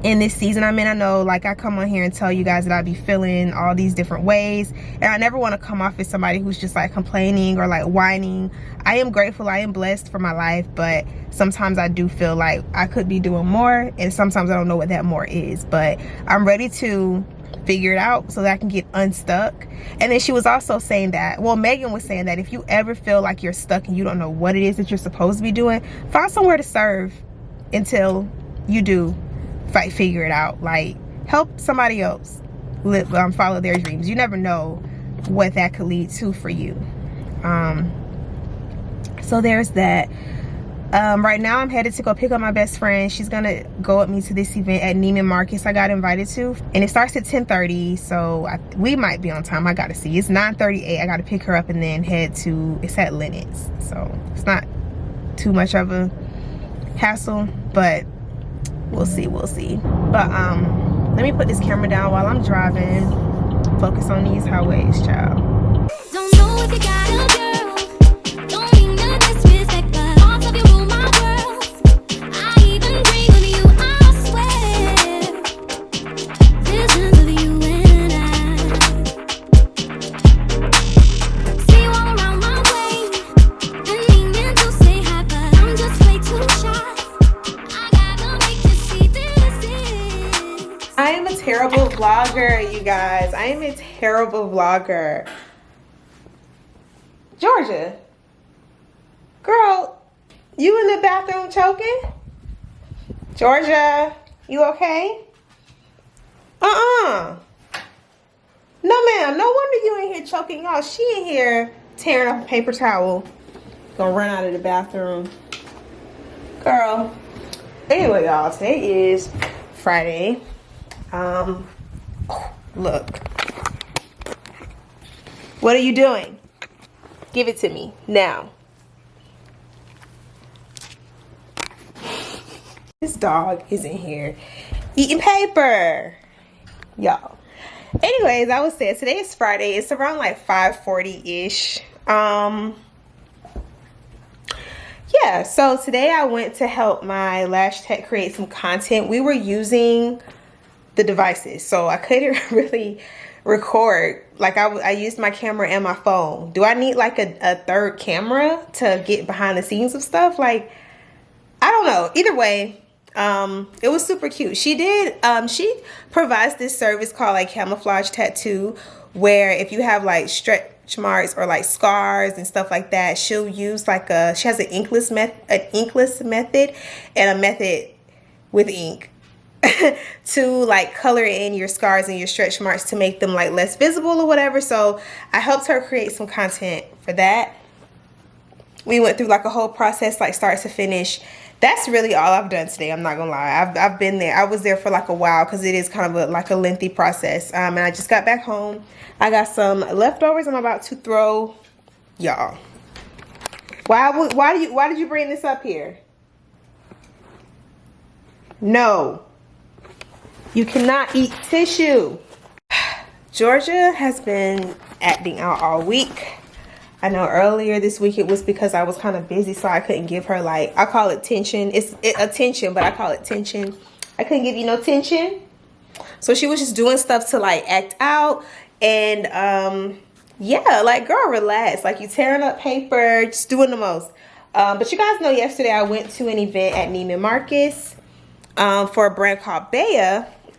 in this season I'm in. I know, like, I come on here and tell you guys that I be feeling all these different ways, and I never want to come off as somebody who's just like complaining or like whining. I am grateful, I am blessed for my life, but sometimes I do feel like I could be doing more, and sometimes I don't know what that more is. But I'm ready to figure it out so that I can get unstuck. And then she was also saying that, well, Megan was saying that if you ever feel like you're stuck and you don't know what it is that you're supposed to be doing, find somewhere to serve until you do figure it out. Like, help somebody else follow their dreams. You never know what that could lead to for you. So there's that. Right now I'm headed to go pick up my best friend. She's gonna go with me to this event at Neiman Marcus I got invited to, and it starts at 10:30, so we might be on time. I gotta see. It's 9:38. I gotta pick her up and then head to, it's at Lennox, so it's not too much of a hassle, but we'll see. But let me put this camera down while I'm driving. Focus on these highways, child. Don't know if you got a girl. Don't mean no disrespect, but all of you rule my world. I even dream of you, I swear. Visions of you and I. See you all around my way. Been meaning to say hi, but I'm just way too shy. I am a terrible vlogger, you guys. I am a terrible vlogger. Georgia, girl, you in the bathroom choking? Georgia, you okay? No, ma'am. No wonder you in here choking. Y'all, she in here tearing up a paper towel. Gonna run out of the bathroom. Girl. Anyway, y'all, today is Friday. Look. What are you doing? Give it to me now. This dog is in here eating paper, y'all. Anyways, I was saying today is Friday. It's around like 5:40-ish. yeah, so today I went to help my lash tech create some content. We were using the devices, so I couldn't really record. Like I used my camera and my phone. Do I need like a third camera to get behind the scenes of stuff? Like, I don't know. Either way, it was super cute. She provides this service called like camouflage tattoo, where if you have like stretch marks or like scars and stuff like that, she'll use like she has an inkless method and a method with ink to like color in your scars and your stretch marks to make them like less visible or whatever. So I helped her create some content for that. We went through like a whole process, like start to finish. That's really all I've done today. I'm not gonna lie. I've been there. I was there for like a while because it is kind of like a lengthy process. And I just got back home. I got some leftovers I'm about to throw. Y'all, why did you bring this up here? No, you cannot eat tissue. Georgia has been acting out all week. I know earlier this week it was because I was kind of busy, so I couldn't give her, like, I call it tension. It's attention, but I call it tension. I couldn't give you no tension. So she was just doing stuff to like act out. And yeah, like, girl, relax. Like, you tearing up paper, just doing the most. But you guys know yesterday I went to an event at Neiman Marcus for a brand called Bea.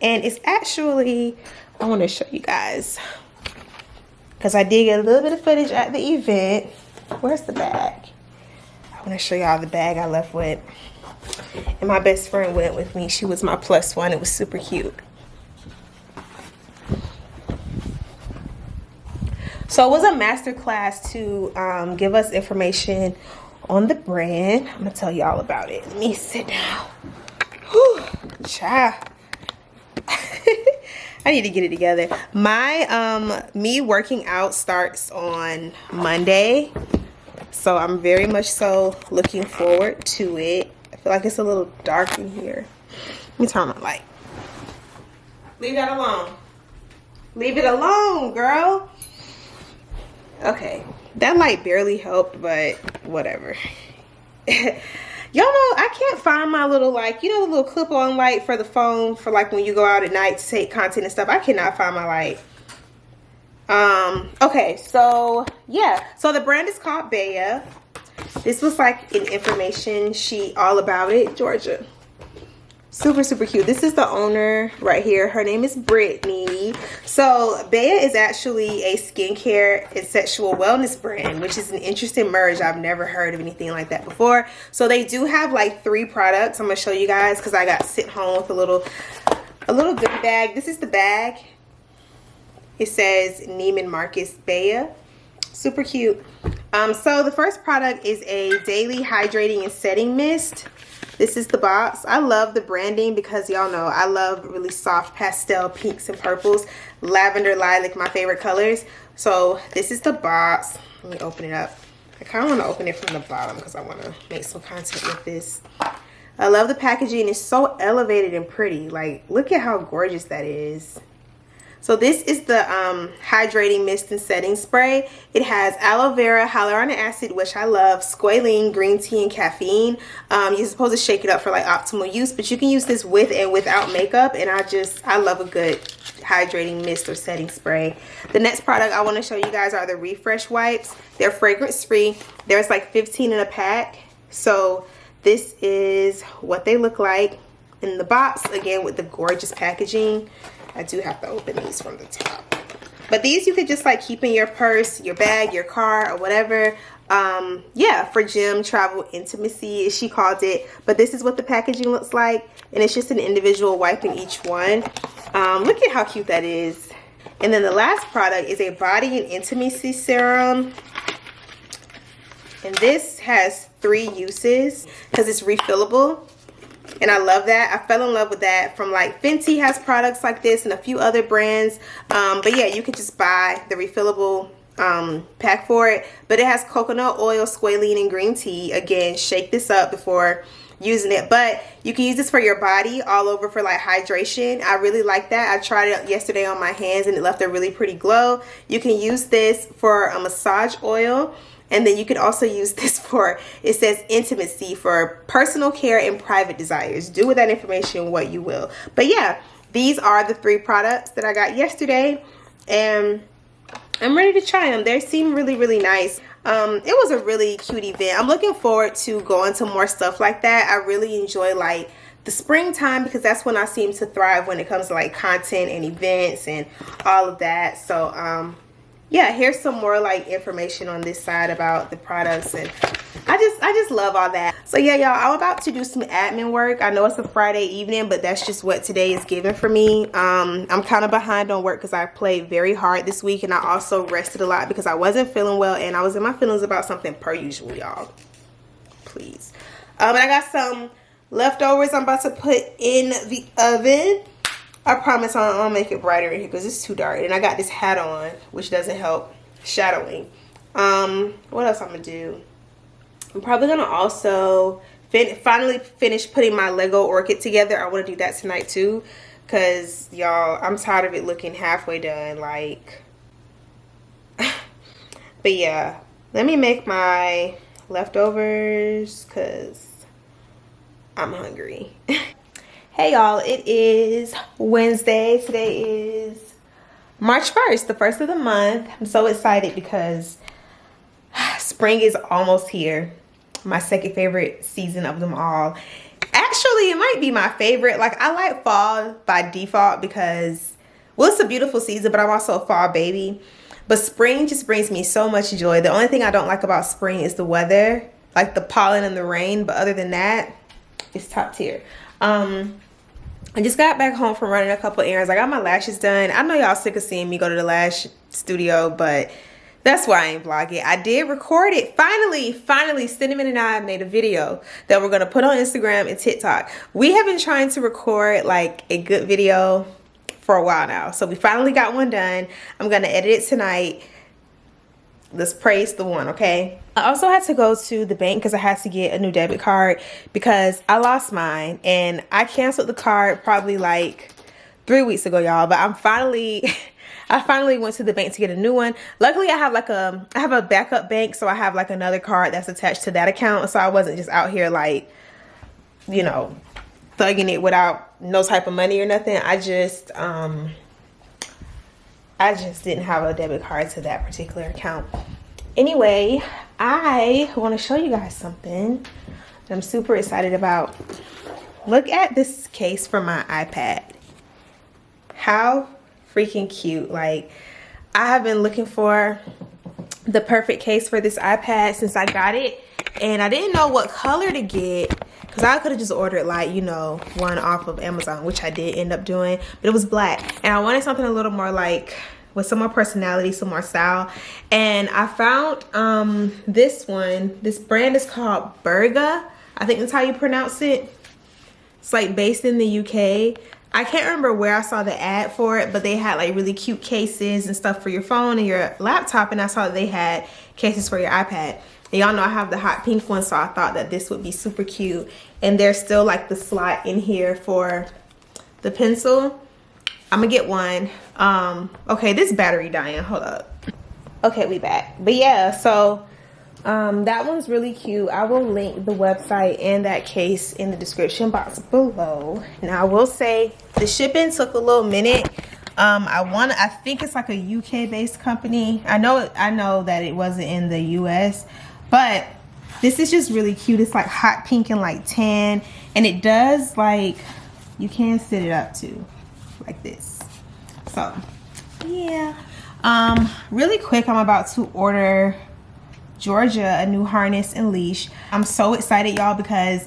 And it's actually, I want to show you guys, because I did get a little bit of footage at the event. Where's the bag? I want to show y'all the bag I left with. And my best friend went with me. She was my plus one. It was super cute. So it was a master class to give us information on the brand. I'm gonna tell y'all about it. Let me sit down. Whew, child. I need to get it together. My me working out starts on Monday, so I'm very much so looking forward to it. I feel like it's a little dark in here. Let me turn on my light. Leave that alone. Leave it alone, girl. Okay, that light barely helped, but whatever. Y'all know I can't find my little, like, you know, the little clip-on light for the phone for like when you go out at night to take content and stuff. I cannot find my light. Okay, so yeah, so the brand is called Bea. This was like an information sheet all about it. Georgia, super super cute. This is the owner right here. Her name is Brittany. So Bea is actually a skincare and sexual wellness brand, which is an interesting merge. I've never heard of anything like that before. So they do have like 3 products. I'm gonna show you guys because I got sent home with a little goodie bag. This is the bag. It says Neiman Marcus Bea. Super cute. So the first product is a daily hydrating and setting mist. This is the box. I love the branding because y'all know I love really soft pastel pinks and purples. Lavender, lilac, my favorite colors. So this is the box. Let me open it up. I kind of want to open it from the bottom because I want to make some content with this. I love the packaging. It's so elevated and pretty. Like, look at how gorgeous that is. So this is the hydrating mist and setting spray. It has aloe vera, hyaluronic acid, which I love, squalene, green tea, and caffeine. You're supposed to shake it up for like optimal use, but you can use this with and without makeup. And I love a good hydrating mist or setting spray. The next product I want to show you guys are the refresh wipes. They're fragrance free. There's like 15 in a pack. So this is what they look like in the box, again with the gorgeous packaging. I do have to open these from the top. But these you could just like keep in your purse, your bag, your car, or whatever. Yeah, for gym, travel, intimacy, as she called it. But this is what the packaging looks like. And it's just an individual wipe in each one. Look at how cute that is. And then the last product is a body and intimacy serum. And this has 3 uses because it's refillable. And I love that. I fell in love with that from like Fenty has products like this and a few other brands. But yeah, you can just buy the refillable pack for it. But it has coconut oil, squalene, and green tea. Again, shake this up before using it. But you can use this for your body all over for like hydration. I really like that. I tried it yesterday on my hands and it left a really pretty glow. You can use this for a massage oil. And then you can also use this for, it says intimacy, for personal care and private desires. Do with that information what you will. But yeah, these are the 3 products that I got yesterday, and I'm ready to try them. They seem really, really nice. It was a really cute event. I'm looking forward to going to more stuff like that. I really enjoy like the springtime because that's when I seem to thrive when it comes to like content and events and all of that. So yeah, here's some more like information on this side about the products, and I just love all that. So yeah, y'all, I'm about to do some admin work. I know it's a Friday evening, but that's just what today is given for me. I'm kind of behind on work because I played very hard this week, and I also rested a lot because I wasn't feeling well, and I was in my feelings about something per usual, y'all. Please. And I got some leftovers I'm about to put in the oven. I promise I'll make it brighter in here because it's too dark. And I got this hat on, which doesn't help shadowing. What else I'm gonna do? I'm probably gonna also finally finish putting my Lego orchid together. I want to do that tonight too, because y'all, I'm tired of it looking halfway done. Like, but yeah, let me make my leftovers because I'm hungry. Hey y'all, it is Wednesday. Today is March 1st, the first of the month. I'm so excited because spring is almost here. My second favorite season of them all. Actually, it might be my favorite. Like, I like fall by default because, well, it's a beautiful season, but I'm also a fall baby. But spring just brings me so much joy. The only thing I don't like about spring is the weather, like the pollen and the rain. But other than that, it's top tier. I just got back home from running a couple errands. I got my lashes done. I know y'all sick of seeing me go to the lash studio, but that's why I ain't vlogging. I did record it. Finally, Cinnamon and I made a video that we're going to put on Instagram and TikTok. We have been trying to record like a good video for a while now. So we finally got one done. I'm going to edit it tonight. Let's praise the one, okay? I also had to go to the bank because I had to get a new debit card because I lost mine, and I canceled the card probably like 3 weeks ago, y'all. But I finally went to the bank to get a new one. Luckily, I have a backup bank, so I have like another card that's attached to that account. So I wasn't just out here like, you know, thugging it without no type of money or nothing. I just didn't have a debit card to that particular account. Anyway, I want to show you guys something that I'm super excited about. Look at this case for my iPad. How freaking cute. Like, I have been looking for the perfect case for this iPad since I got it, and I didn't know what color to get because I could have just ordered like, you know, one off of Amazon, which I did end up doing, but it was black, and I wanted something a little more like with some more personality, some more style. And I found this one. This brand is called Berga. I think that's how you pronounce it. It's like based in the UK. I can't remember where I saw the ad for it, but they had like really cute cases and stuff for your phone and your laptop, and I saw that they had cases for your iPad. And y'all know I have the hot pink one, so I thought that this would be super cute. And there's still like the slot in here for the pencil. I'm gonna get one. Okay, this battery dying, hold up. Okay, we back. But yeah, so that one's really cute. I will link the website and that case in the description box below. Now I will say the shipping took a little minute. I think it's like a UK based company. I know that it wasn't in the US, but this is just really cute. It's like hot pink and like tan, and it does like, you can sit it up too like this. So yeah, really quick, I'm about to order Georgia a new harness and leash. I'm so excited, y'all, because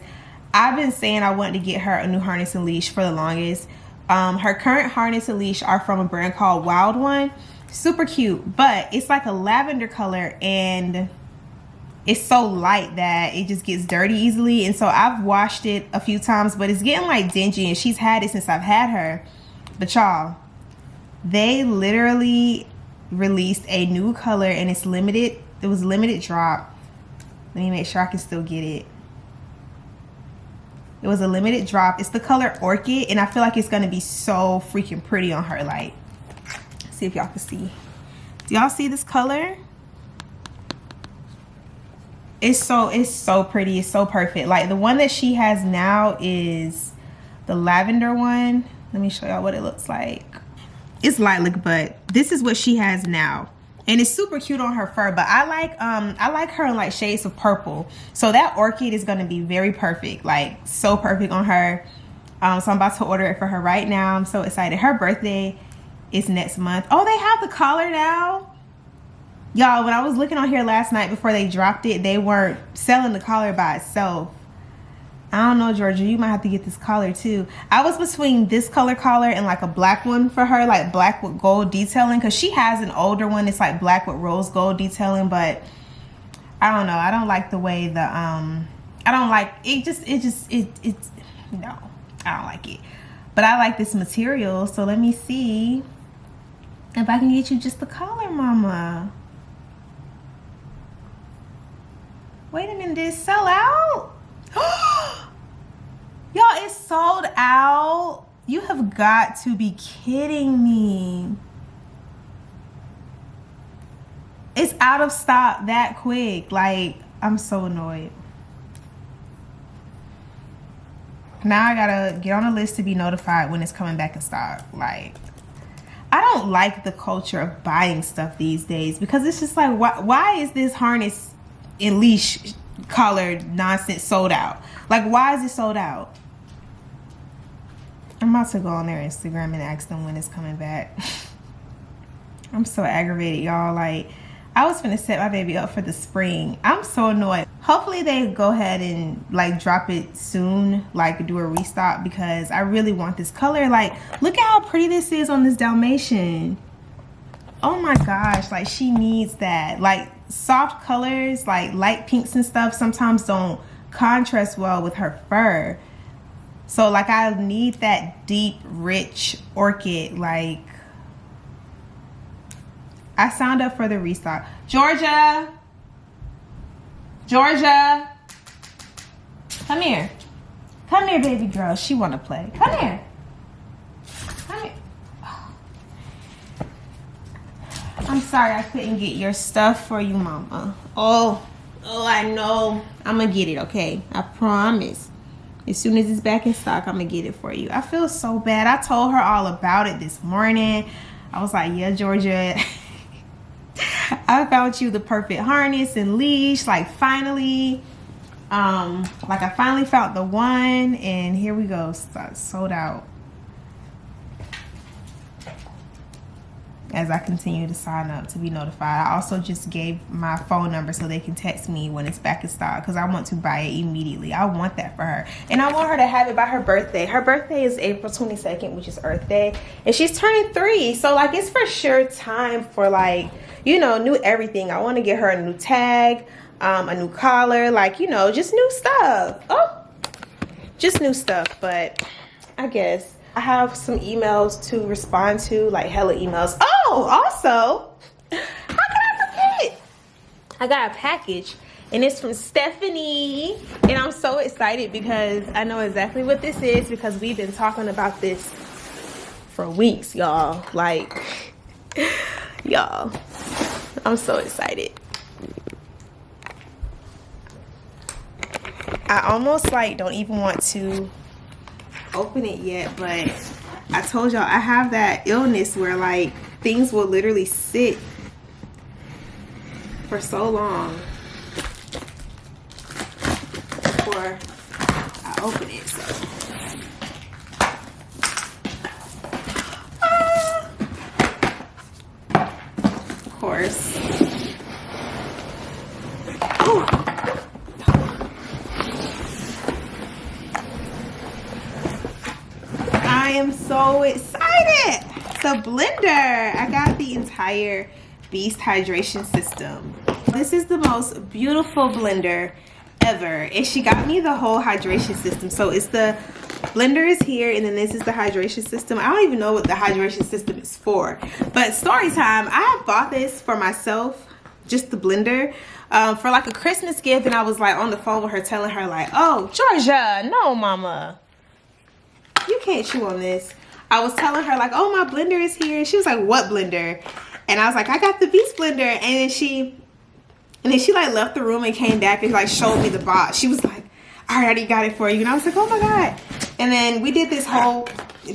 I've been saying I wanted to get her a new harness and leash for the longest. Her current harness and leash are from a brand called Wild One. Super cute, but it's like a lavender color, and it's so light that it just gets dirty easily. And so I've washed it a few times, but it's getting like dingy, and she's had it since I've had her. But y'all, they literally released a new color, and it's limited. It was limited drop. Let me make sure I can still get it. It was a limited drop. It's the color Orchid, and I feel like it's gonna be so freaking pretty on her. Like, see if y'all can see. Do y'all see this color? It's so pretty. It's so perfect. Like the one that she has now is the lavender one. Let me show y'all what it looks like. It's lilac, but this is what she has now. And it's super cute on her fur, but I like her in like shades of purple. So that orchid is gonna be very perfect, like so perfect on her. So I'm about to order it for her right now. I'm so excited. Her birthday is next month. Oh, they have the collar now. Y'all, when I was looking on here last night before they dropped it, they weren't selling the collar by itself. I don't know, Georgia, you might have to get this collar too. I was between this color collar and like a black one for her, like black with gold detailing, because she has an older one. It's like black with rose gold detailing, but I don't know. I don't like the way the I don't like it. It's no, I don't like it. But I like this material, so let me see if I can get you just the collar, mama. Wait a minute, did it sell out? Y'all, it's sold out. You have got to be kidding me. It's out of stock that quick. Like, I'm so annoyed. Now I gotta get on a list to be notified when it's coming back in stock. Like, I don't like the culture of buying stuff these days, because it's just like, why is this harness and leash collar nonsense sold out? Like, why is it sold out? I'm about to go on their Instagram and ask them when it's coming back. I'm so aggravated, y'all. Like, I was gonna set my baby up for the spring. I'm so annoyed. Hopefully they go ahead and like drop it soon, like do a restock, because I really want this color. Like, look at how pretty this is on this Dalmatian. Oh my gosh, like she needs that. Like soft colors, like light pinks and stuff sometimes don't contrast well with her fur. So like I need that deep, rich orchid. Like, I signed up for the restock. Georgia, come here. Come here, baby girl. She wanna play. Come here. Come here. I'm sorry I couldn't get your stuff for you, mama. Oh, I know. I'm gonna get it, okay? I promise. As soon as it's back in stock, I'm gonna get it for you. I feel so bad. I told her all about it this morning. I was like, yeah, Georgia, I found you the perfect harness and leash. Like, finally, like I finally found the one, and here we go. Sold out. As I continue to sign up to be notified. I also just gave my phone number so they can text me when it's back in stock, because I want to buy it immediately. I want that for her, and I want her to have it by her birthday. Her birthday is April 22nd, which is Earth Day, and she's turning 3. So like, it's for sure time for, like, you know, new everything. I want to get her a new tag, a new collar, like, you know, just new stuff. Oh, just new stuff. But I guess I have some emails to respond to, like hella emails. Oh, also, how could I forget? I got a package, and it's from Stephanie, and I'm so excited because I know exactly what this is, because we've been talking about this for weeks, y'all. Like, y'all, I'm so excited. I almost like don't even want to open it yet, but I told y'all I have that illness where like things will literally sit for so long before I open it. So of course. Ooh. I am so excited. It's a blender. I got the entire Beast hydration system. This is the most beautiful blender ever, and she got me the whole hydration system. So it's the blender is here, and then this is the hydration system. I don't even know what the hydration system is for, but story time. I bought this for myself, just the blender, for like a Christmas gift, and I was like on the phone with her telling her like, oh, Georgia, no mama, you can't chew on this. I was telling her like, oh, my blender is here. And she was like, what blender? And I was like, I got the Beast blender. And then she And then she like left the room and came back and like showed me the box. She was like, I already got it for you. And I was like, oh my God. And then we did this whole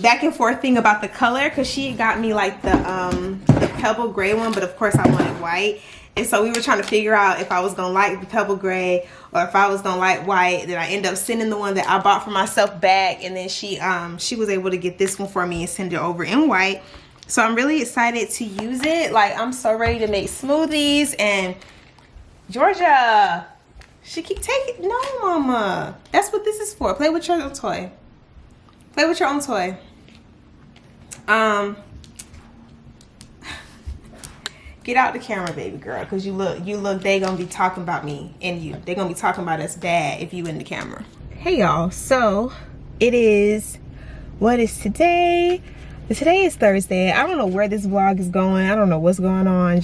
back and forth thing about the color, because she got me like the pebble gray one, but of course I wanted white. And so we were trying to figure out if I was gonna like the pebble gray or if I was gonna like white. Then I ended up sending the one that I bought for myself back, and then she was able to get this one for me and send it over in white. So I'm really excited to use it. Like, I'm so ready to make smoothies. And Georgia, she keep taking, no mama, that's what this is for. Play with your own toy. Play with your own toy. Get out the camera, baby girl, because you look, they gonna be talking about me and you. They gonna be talking about us bad if you in the camera. Hey y'all, so it is, what is today? Today is Thursday. I don't know where this vlog is going. I don't know what's going on.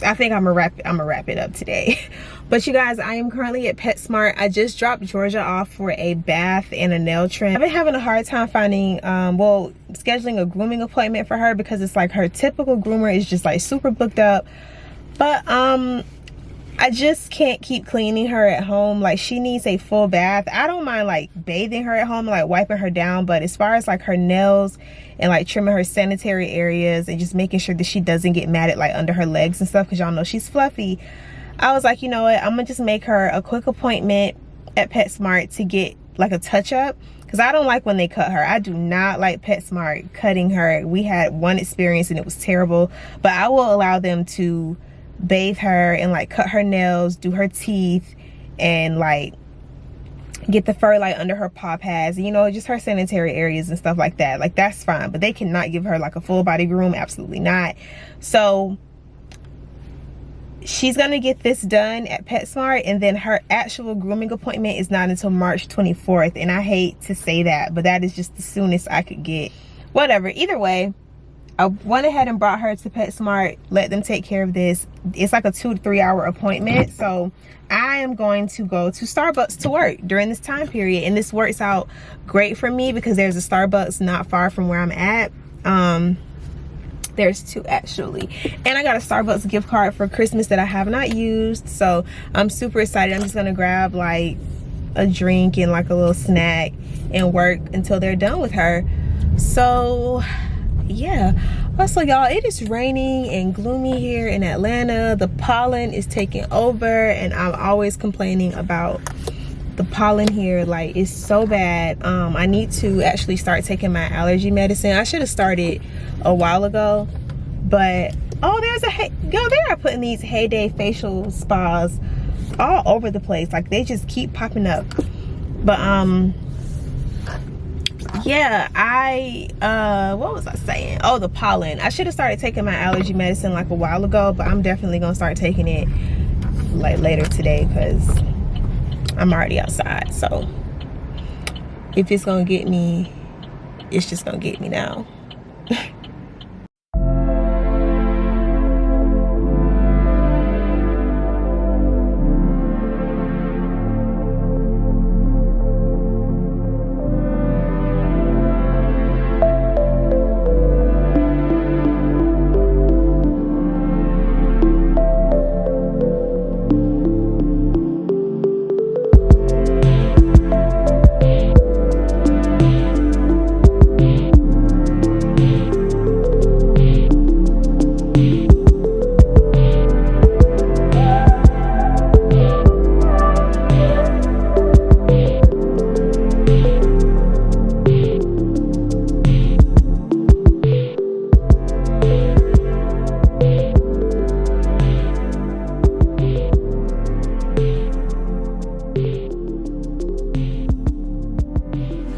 I think I'm gonna wrap it up today. But you guys, I am currently at PetSmart. I just dropped Georgia off for a bath and a nail trim. I've been having a hard time finding, scheduling a grooming appointment for her, because it's like her typical groomer is just like super booked up. But I just can't keep cleaning her at home. Like, she needs a full bath. I don't mind like bathing her at home, like wiping her down, but as far as like her nails and like trimming her sanitary areas and just making sure that she doesn't get matted like under her legs and stuff, because y'all know she's fluffy, I was like, you know what, I'm gonna just make her a quick appointment at PetSmart to get like a touch-up, because I don't like when they cut her. I do not like PetSmart cutting her. We had one experience and it was terrible, but I will allow them to bathe her and like cut her nails, do her teeth, and like get the fur like under her paw pads, you know, just her sanitary areas and stuff like that. Like, that's fine, but they cannot give her like a full body groom. Absolutely not. So she's gonna get this done at PetSmart, and then her actual grooming appointment is not until March 24th. And I hate to say that, but that is just the soonest I could get. Whatever, either way, I went ahead and brought her to PetSmart, let them take care of this. It's like a 2 to 3 hour appointment. So I am going to go to Starbucks to work during this time period. And this works out great for me because there's a Starbucks not far from where I'm at. There's 2 actually. And I got a Starbucks gift card for Christmas that I have not used. So I'm super excited. I'm just gonna grab like a drink and like a little snack and work until they're done with her. So yeah. Also, y'all, it is raining and gloomy here in Atlanta. The pollen is taking over, and I'm always complaining about the pollen here. Like, it's so bad. I need to actually start taking my allergy medicine. I should have started a while ago, but oh, there's a they are putting these Heyday facial spas all over the place. Like, they just keep popping up. But yeah, what was I saying? Oh, the pollen. I should have started taking my allergy medicine like a while ago, but I'm definitely gonna start taking it like later today because I'm already outside. So if it's gonna get me, it's just gonna get me now.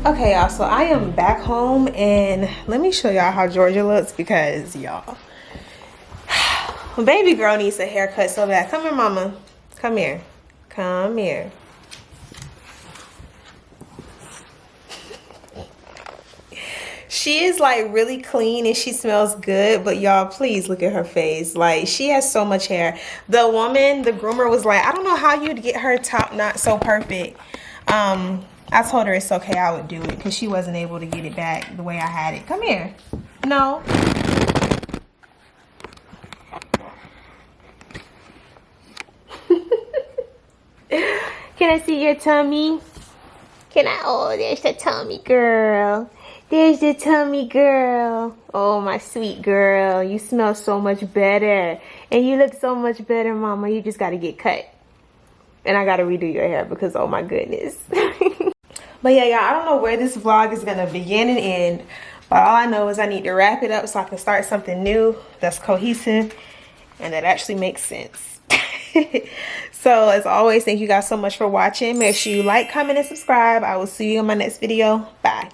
Okay, y'all, so I am back home, and let me show y'all how Georgia looks because y'all, baby girl needs a haircut so bad. Come here, mama. Come here. Come here. She is like really clean and she smells good, but y'all, please look at her face. Like, she has so much hair. The woman, the groomer, was like, I don't know how you'd get her top knot so perfect. I told her it's okay, I would do it because she wasn't able to get it back the way I had it. Come here. No. I see your tummy? Can I? Oh, there's the tummy girl. There's the tummy girl. Oh, my sweet girl. You smell so much better. And you look so much better, mama. You just got to get cut. And I got to redo your hair because, oh my goodness. But yeah, y'all, I don't know where this vlog is going to begin and end. But all I know is I need to wrap it up so I can start something new that's cohesive and that actually makes sense. So as always, thank you guys so much for watching. Make sure you like, comment, and subscribe. I will see you in my next video. Bye.